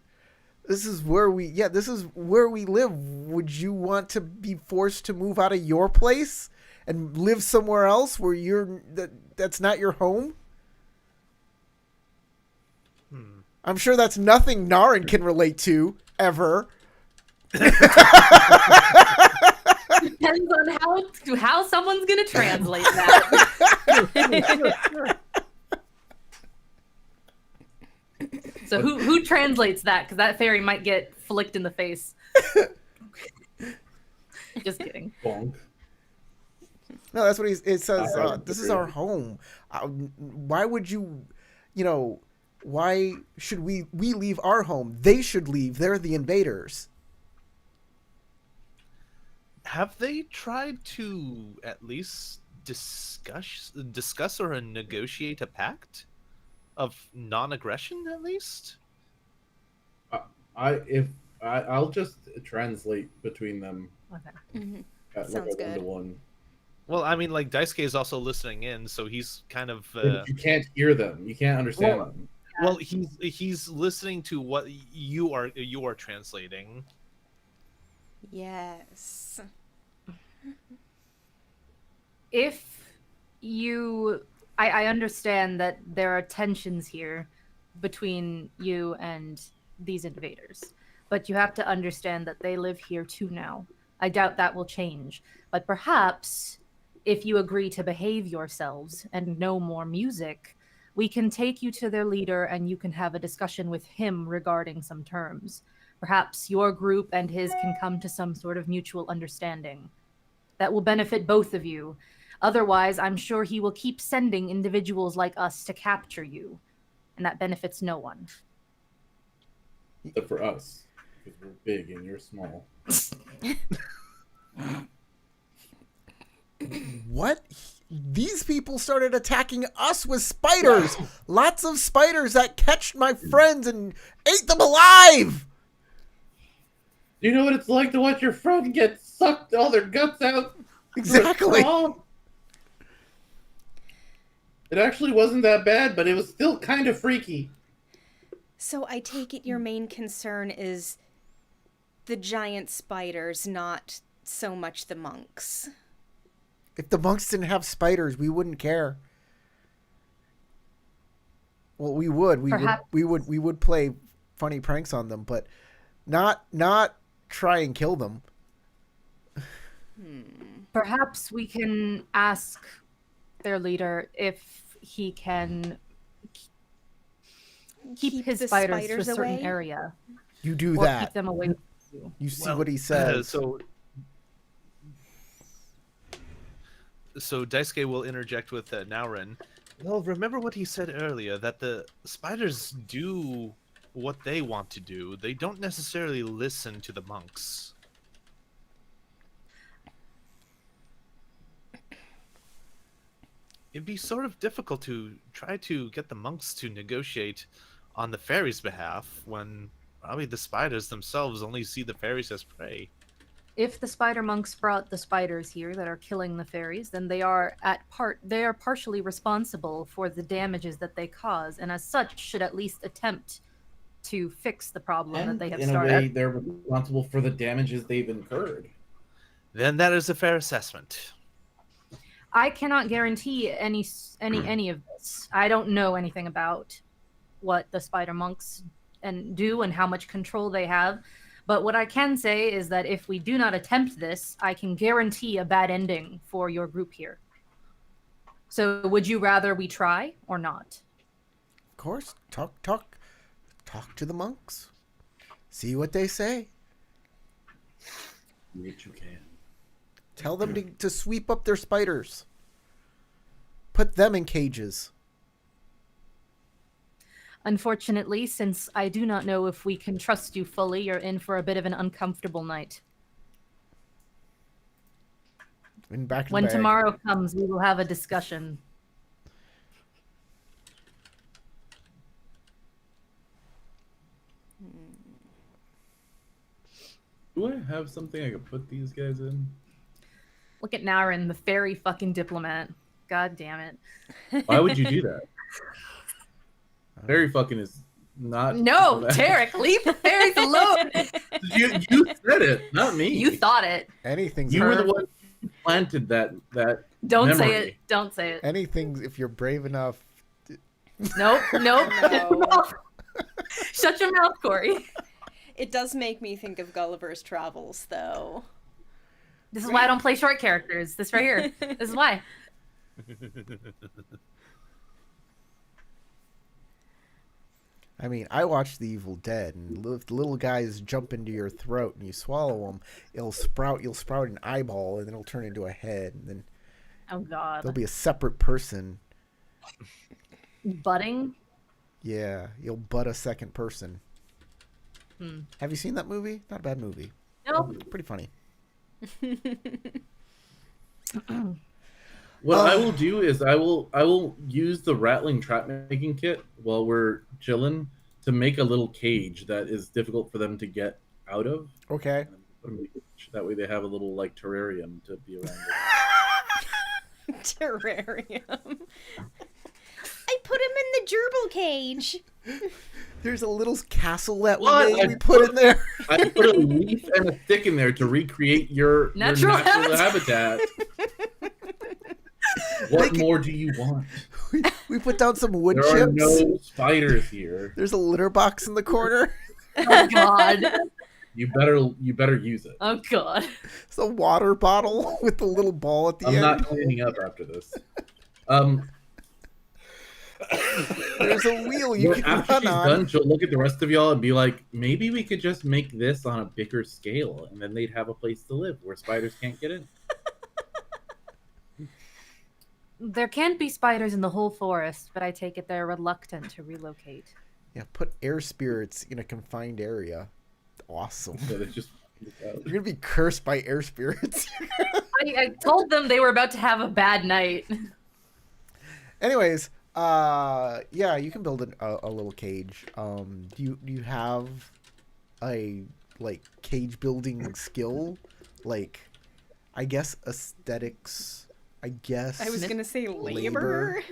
is where we live. Would you want to be forced to move out of your place and live somewhere else where that's not your home? I'm sure that's nothing Naren can relate to ever. Depends on how someone's gonna translate that. So who translates that? Because that fairy might get flicked in the face. Just kidding. Bonk. No, that's what it says. I This is agree. our home. Why would you, why should we leave our home? They should leave. They're the invaders. Have they tried to at least discuss or negotiate a pact of non-aggression, at least? I'll just translate between them. Okay. Mhm. At Sounds like a good. 1-to-1. Well, I mean, like Daisuke is also listening in, so he's kind of You can't hear them. You can't understand Well- them. well, he's listening to what you are translating. Yes. If you, I understand that there are tensions here between you and these invaders, but you have to understand that they live here too now. I doubt that will change, but perhaps if you agree to behave yourselves and no more music, We can take you to their leader and you can have a discussion with him regarding some terms. Perhaps your group and his can come to some sort of mutual understanding that will benefit both of you. Otherwise, I'm sure he will keep sending individuals like us to capture you, and that benefits no one. Except for us, because we're big and you're small. What? These people started attacking us with spiders. Lots of spiders that catched my friends and ate them alive. Do you know what it's like to watch your friend get sucked all their guts out? Exactly. It actually wasn't that bad, but it was still kind of freaky. So I take it your main concern is the giant spiders, not so much the monks. If the monks didn't have spiders, we wouldn't care. Well, we would. We would play funny pranks on them, but not try and kill them. Perhaps we can ask their leader if he can keep his spiders to a certain away? area. You do or that. keep them away from you. You see what he says. So Daisuke will interject with Naurin. Well, remember what he said earlier, that the spiders do what they want to do. They don't necessarily listen to the monks. It'd be sort of difficult to try to get the monks to negotiate on the fairies' behalf when probably the spiders themselves only see the fairies as prey. If the spider monks brought the spiders here that are killing the fairies, then they are partially responsible for the damages that they cause, and as such should at least attempt to fix the problem that they have started. In a way, they're responsible for the damages they've incurred. Then that is a fair assessment. I cannot guarantee any of this. I don't know anything about what the spider monks do and how much control they have. But what I can say is that if we do not attempt this, I can guarantee a bad ending for your group here. So would you rather we try or not? Of course. Talk to the monks. See what they say. Which you can. Tell them to sweep up their spiders. Put them in cages. Unfortunately, since I do not know if we can trust you fully, you're in for a bit of an uncomfortable night. When tomorrow comes, we will have a discussion. Do I have something I could put these guys in? Look at Naurin, the fairy fucking diplomat. God damn it. Why would you do that? Fairy fucking is not. No, Tarek, leave the fairies alone. You said it, not me. You thought it. Anything's You were the one who planted that. Don't memory. say it. Don't say it. Anything if you're brave enough. Nope. No. Shut your mouth, Corey. It does make me think of Gulliver's Travels, though. This is why I don't play short characters. This right here. This is why. I mean, I watched The Evil Dead, and if the little guys jump into your throat and you swallow them, you'll sprout an eyeball, and then it'll turn into a head, and then Oh God. there'll be a separate person. Budding. Yeah, you'll butt a second person. Have you seen that movie? Not a bad movie. No. Pretty funny. What I will do is I will use the rattling trap making kit while we're chilling to make a little cage that is difficult for them to get out of. Okay. That way they have a little like terrarium to be around. Terrarium. I put him in the gerbil cage. There's a little castle that What? we put in there. I put a leaf and a stick in there to recreate your Natural habitat. What more do you want? We put down some wood There chips. are no spiders here. There's a litter box in the corner. Oh God. You better use it. Oh God. It's a water bottle with the little ball at the I'm end. not cleaning up after this. There's a wheel you can After run she's on. done, she'll look at the rest of y'all and be like, maybe we could just make this on a bigger scale, and then they'd have a place to live where spiders can't get in. There can't be spiders in the whole forest, but I take it they're reluctant to relocate. Yeah, put air spirits in a confined area. Awesome. So they just You're gonna be cursed by air spirits. I told them they were about to have a bad night. Anyways, yeah, you can build a little cage. Do you have a like cage building skill? Like, I guess aesthetics. I guess. I was gonna say labor.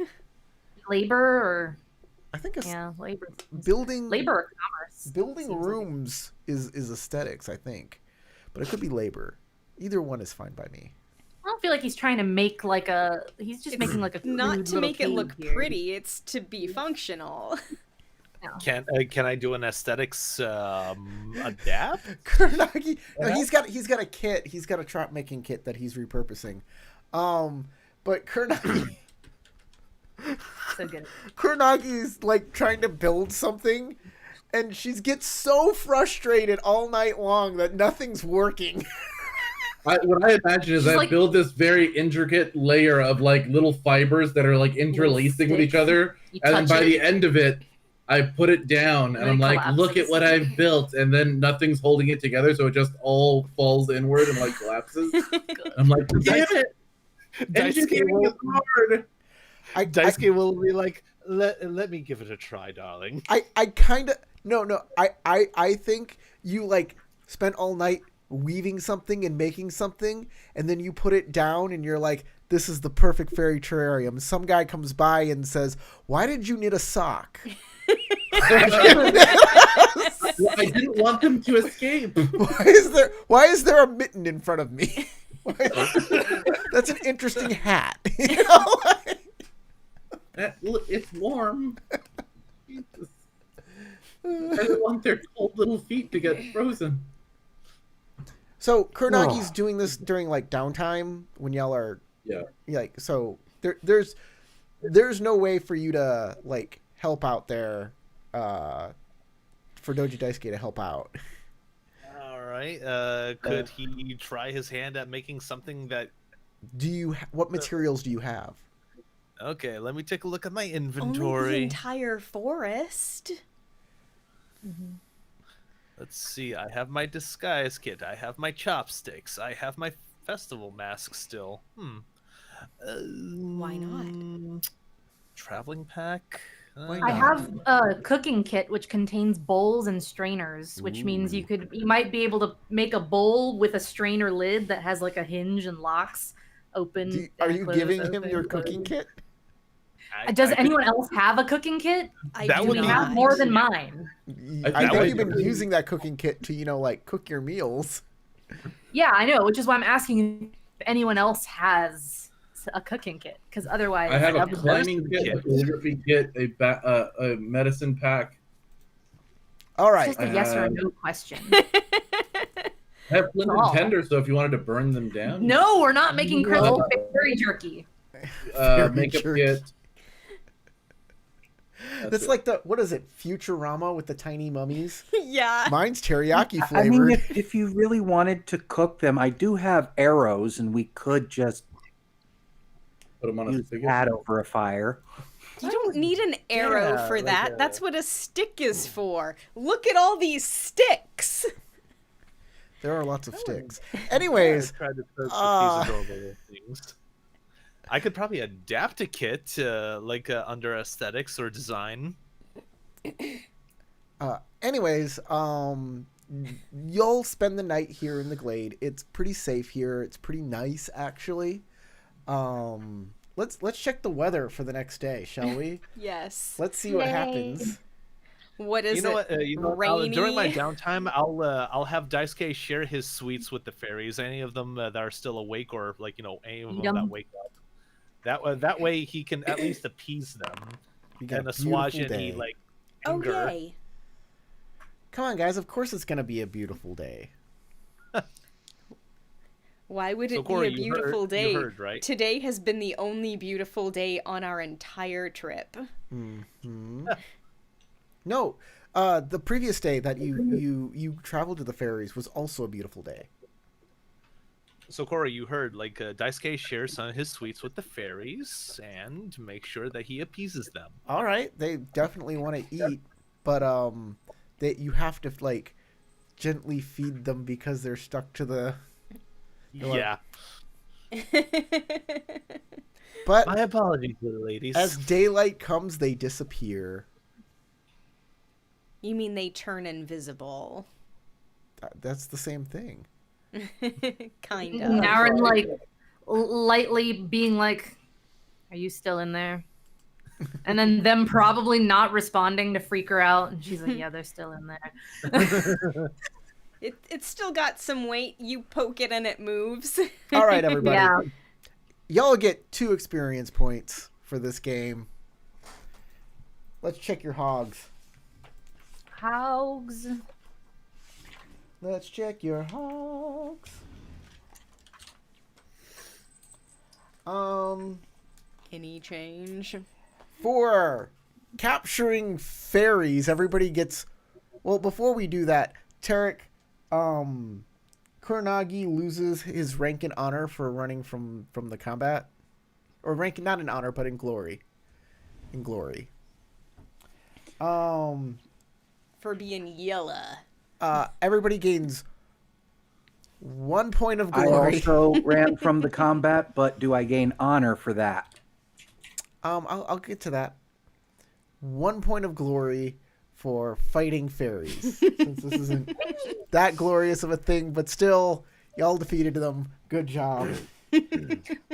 Labor or I think labor. building Labor or commerce. building rooms is aesthetics. I think, but it could be labor. Either one is fine by me. I don't feel like he's trying to make like a. He's just making like a. Not crude to little make it look cave here. pretty, it's to be functional. Can I do an aesthetics adapt? Kuronagi, no, he's got a kit. He's got a trap making kit that he's repurposing. But Kuronagi, So good. Kuranagi's like trying to build something, and she gets so frustrated all night long that nothing's working. What I imagine is I build this very intricate layer of like little fibers that are like interlacing with each other, and then by the end of it, I put it down and I'm like, look at what I've built, and then nothing's holding it together, so it just all falls inward and like collapses. I'm like, damn it! Engineering is hard. Daisuke will be like, let me give it a try, darling. I kind of no. I think you like spent all night weaving something and making something, and then you put it down and you're like, this is the perfect fairy terrarium. Some guy comes by and says, why did you knit a sock? I didn't want them to escape. Why is there a mitten in front of me? That's an interesting hat. You know? It's warm. Jesus. I don't want their cold little feet to get frozen. So Kuranagi's doing this during like downtime when y'all are like, so there's no way for you to like help out there for Doji Daisuke to help out. All right. Could he try his hand at making something that? What materials do you have? Okay, let me take a look at my Only inventory. the entire forest. Mm-hmm. Let's see. I have my disguise kit. I have my chopsticks. I have my festival mask still. Why not? Traveling pack. I have a cooking kit which contains bowls and strainers, which means you might be able to make a bowl with a strainer lid that has like a hinge and locks open. Are you giving him your cooking kit? Does anyone else have a cooking kit? I That do would We be- have more than mine. I think I you've been do. using that cooking kit to, like, cook your meals. Yeah, I know, which is why I'm asking if anyone else has a cooking kit, because otherwise I have a that would- climbing kit, a calligraphy kit, a medicine pack. All It's right. just a yes or a no question. I have flint and tinder, so if you wanted to burn them down. No, we're not making crystal fairy jerky. Makeup jerky. kit. That's like what is it, Futurama with the tiny mummies? Yeah. Mine's teriyaki I mean, flavored. if you really wanted to cook them, I do have arrows, and we could just Put them on a use spigot. that over a fire. You don't need an arrow Yeah, for like that. That's what a stick is for. Look at all these sticks. There are lots of sticks. Anyways, I tried to cook with these adorable little things. I could probably adapt a kit under aesthetics or design. anyways, you'll spend the night here in the glade. It's pretty safe here. It's pretty nice, actually. Let's check the weather for the next day, shall we? Yes. Let's see what Yay. happens. What is You know it? what? During my Rainy? downtime, I'll have Daisuke share his sweets with the fairies. Any of them that are still awake, or any of them Yum. that wake up. That way he can at least appease them You got and a assuage beautiful any day. Oh, anger. yay. Come on, guys. Of course it's going to be a beautiful day. Why would So, it Corey, be a you beautiful heard- day? you heard, right? Today has been the only beautiful day on our entire trip. Mm-hmm. No, the previous day that you traveled to the fairies was also a beautiful day. So Corey, you heard like Daisuke shares some of his sweets with the fairies and make sure that he appeases them. All right, they definitely want to eat, but that you have to like gently feed them because they're stuck to the. Yeah. But My apologies, little ladies. as daylight comes, they disappear. You mean they turn invisible? That's the same thing. Kind of. Naren like lightly being like, "Are you still in there?" And then them probably not responding to freak her out, and she's like, "Yeah, they're still in there." It's still got some weight. You poke it and it moves. All right, everybody. Yeah. Y'all get 2 experience points for this game. Let's check your hogs. Hogs. Let's check your hogs. Any change? For capturing fairies, everybody gets. Well, before we do that, Tarek, Kuronagi loses his rank in honor for running from the combat, or rank not in honor but in glory. In glory. For being yellow. Everybody gains 1 point of I glory. also ran from the combat, but do I gain honor for that? I'll get to that. 1 point of glory for fighting fairies. Since this isn't that glorious of a thing, but still, y'all defeated them. Good job.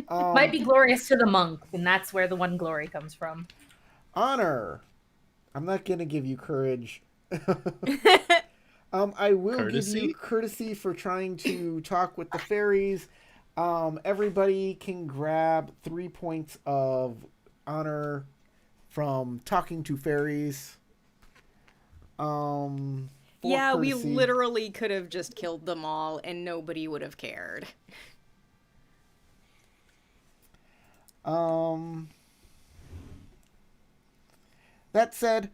Might be glorious to the monk, and that's where the 1 glory comes from. Honor. I'm not gonna give you courage. I will give you courtesy for trying to talk with the fairies. Everybody can grab 3 points of honor from talking to fairies. Yeah, we literally could have just killed them all and nobody would have cared. That said,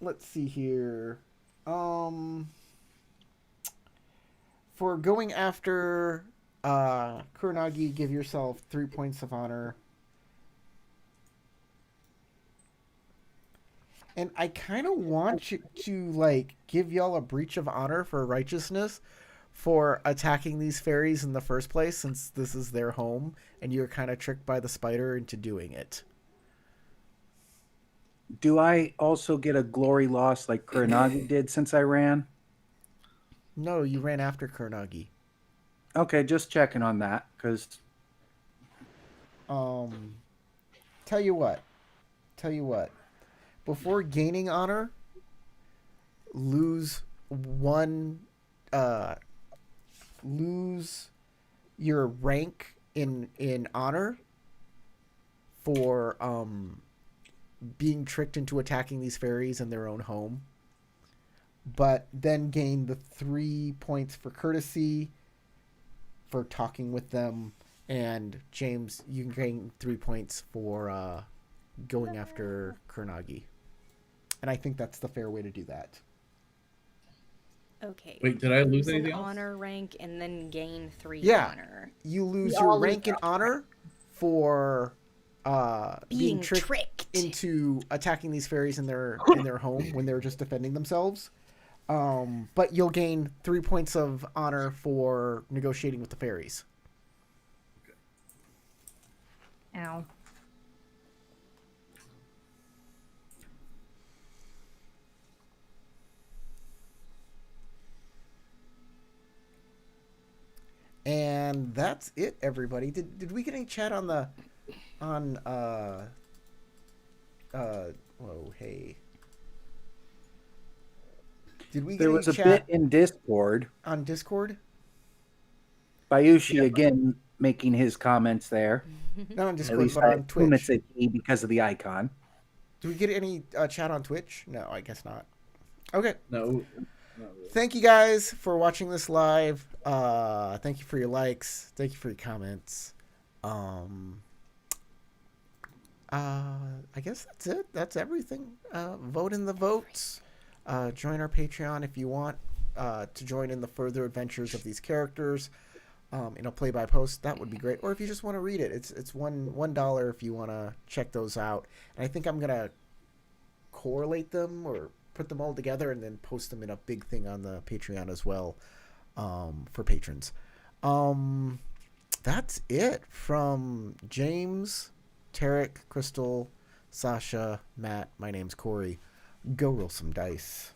let's see here. For going after Kuronagi, give yourself 3 points of honor. And I kind of want you to like give y'all a breach of honor for righteousness for attacking these fairies in the first place, since this is their home and you're kind of tricked by the spider into doing it. Do I also get a glory loss like Kuronagi did since I ran? No, you ran after Kuronagi. Okay, just checking on that, because... Tell you what. Before gaining honor, lose your rank in honor for being tricked into attacking these fairies in their own home. But then gain the 3 points for courtesy for talking with them. And James, you can gain 3 points for going after Kuronagi. And I think that's the fair way to do that. Okay. Wait, did I lose an anything else? honor rank and then gain 3 honor. You lose your rank in honor for being tricked into attacking these fairies in their home when they're just defending themselves. But you'll gain 3 points of honor for negotiating with the fairies. Ow. And that's it, everybody. Did we get any chat on whoa, hey. Did we get There was any a chat bit in Discord. on Discord? Bayushi again making his comments there. Not on At Discord, least but I on assume it's Twitch. a he because of the icon. Did we get any chat on Twitch? No, I guess not. Okay. No. Not really. Thank you guys for watching this live. Thank you for your likes. Thank you for your comments. I guess that's it. That's everything. Vote in the votes. Join our Patreon if you want to join in the further adventures of these characters in a play-by-post. That would be great. Or if you just want to read it, it's $1 if you want to check those out. And I think I'm gonna correlate them or put them all together and then post them in a big thing on the Patreon as well for patrons. That's it from James, Tarek, Crystal, Sasha, Matt. My name's Corey. Go roll some dice.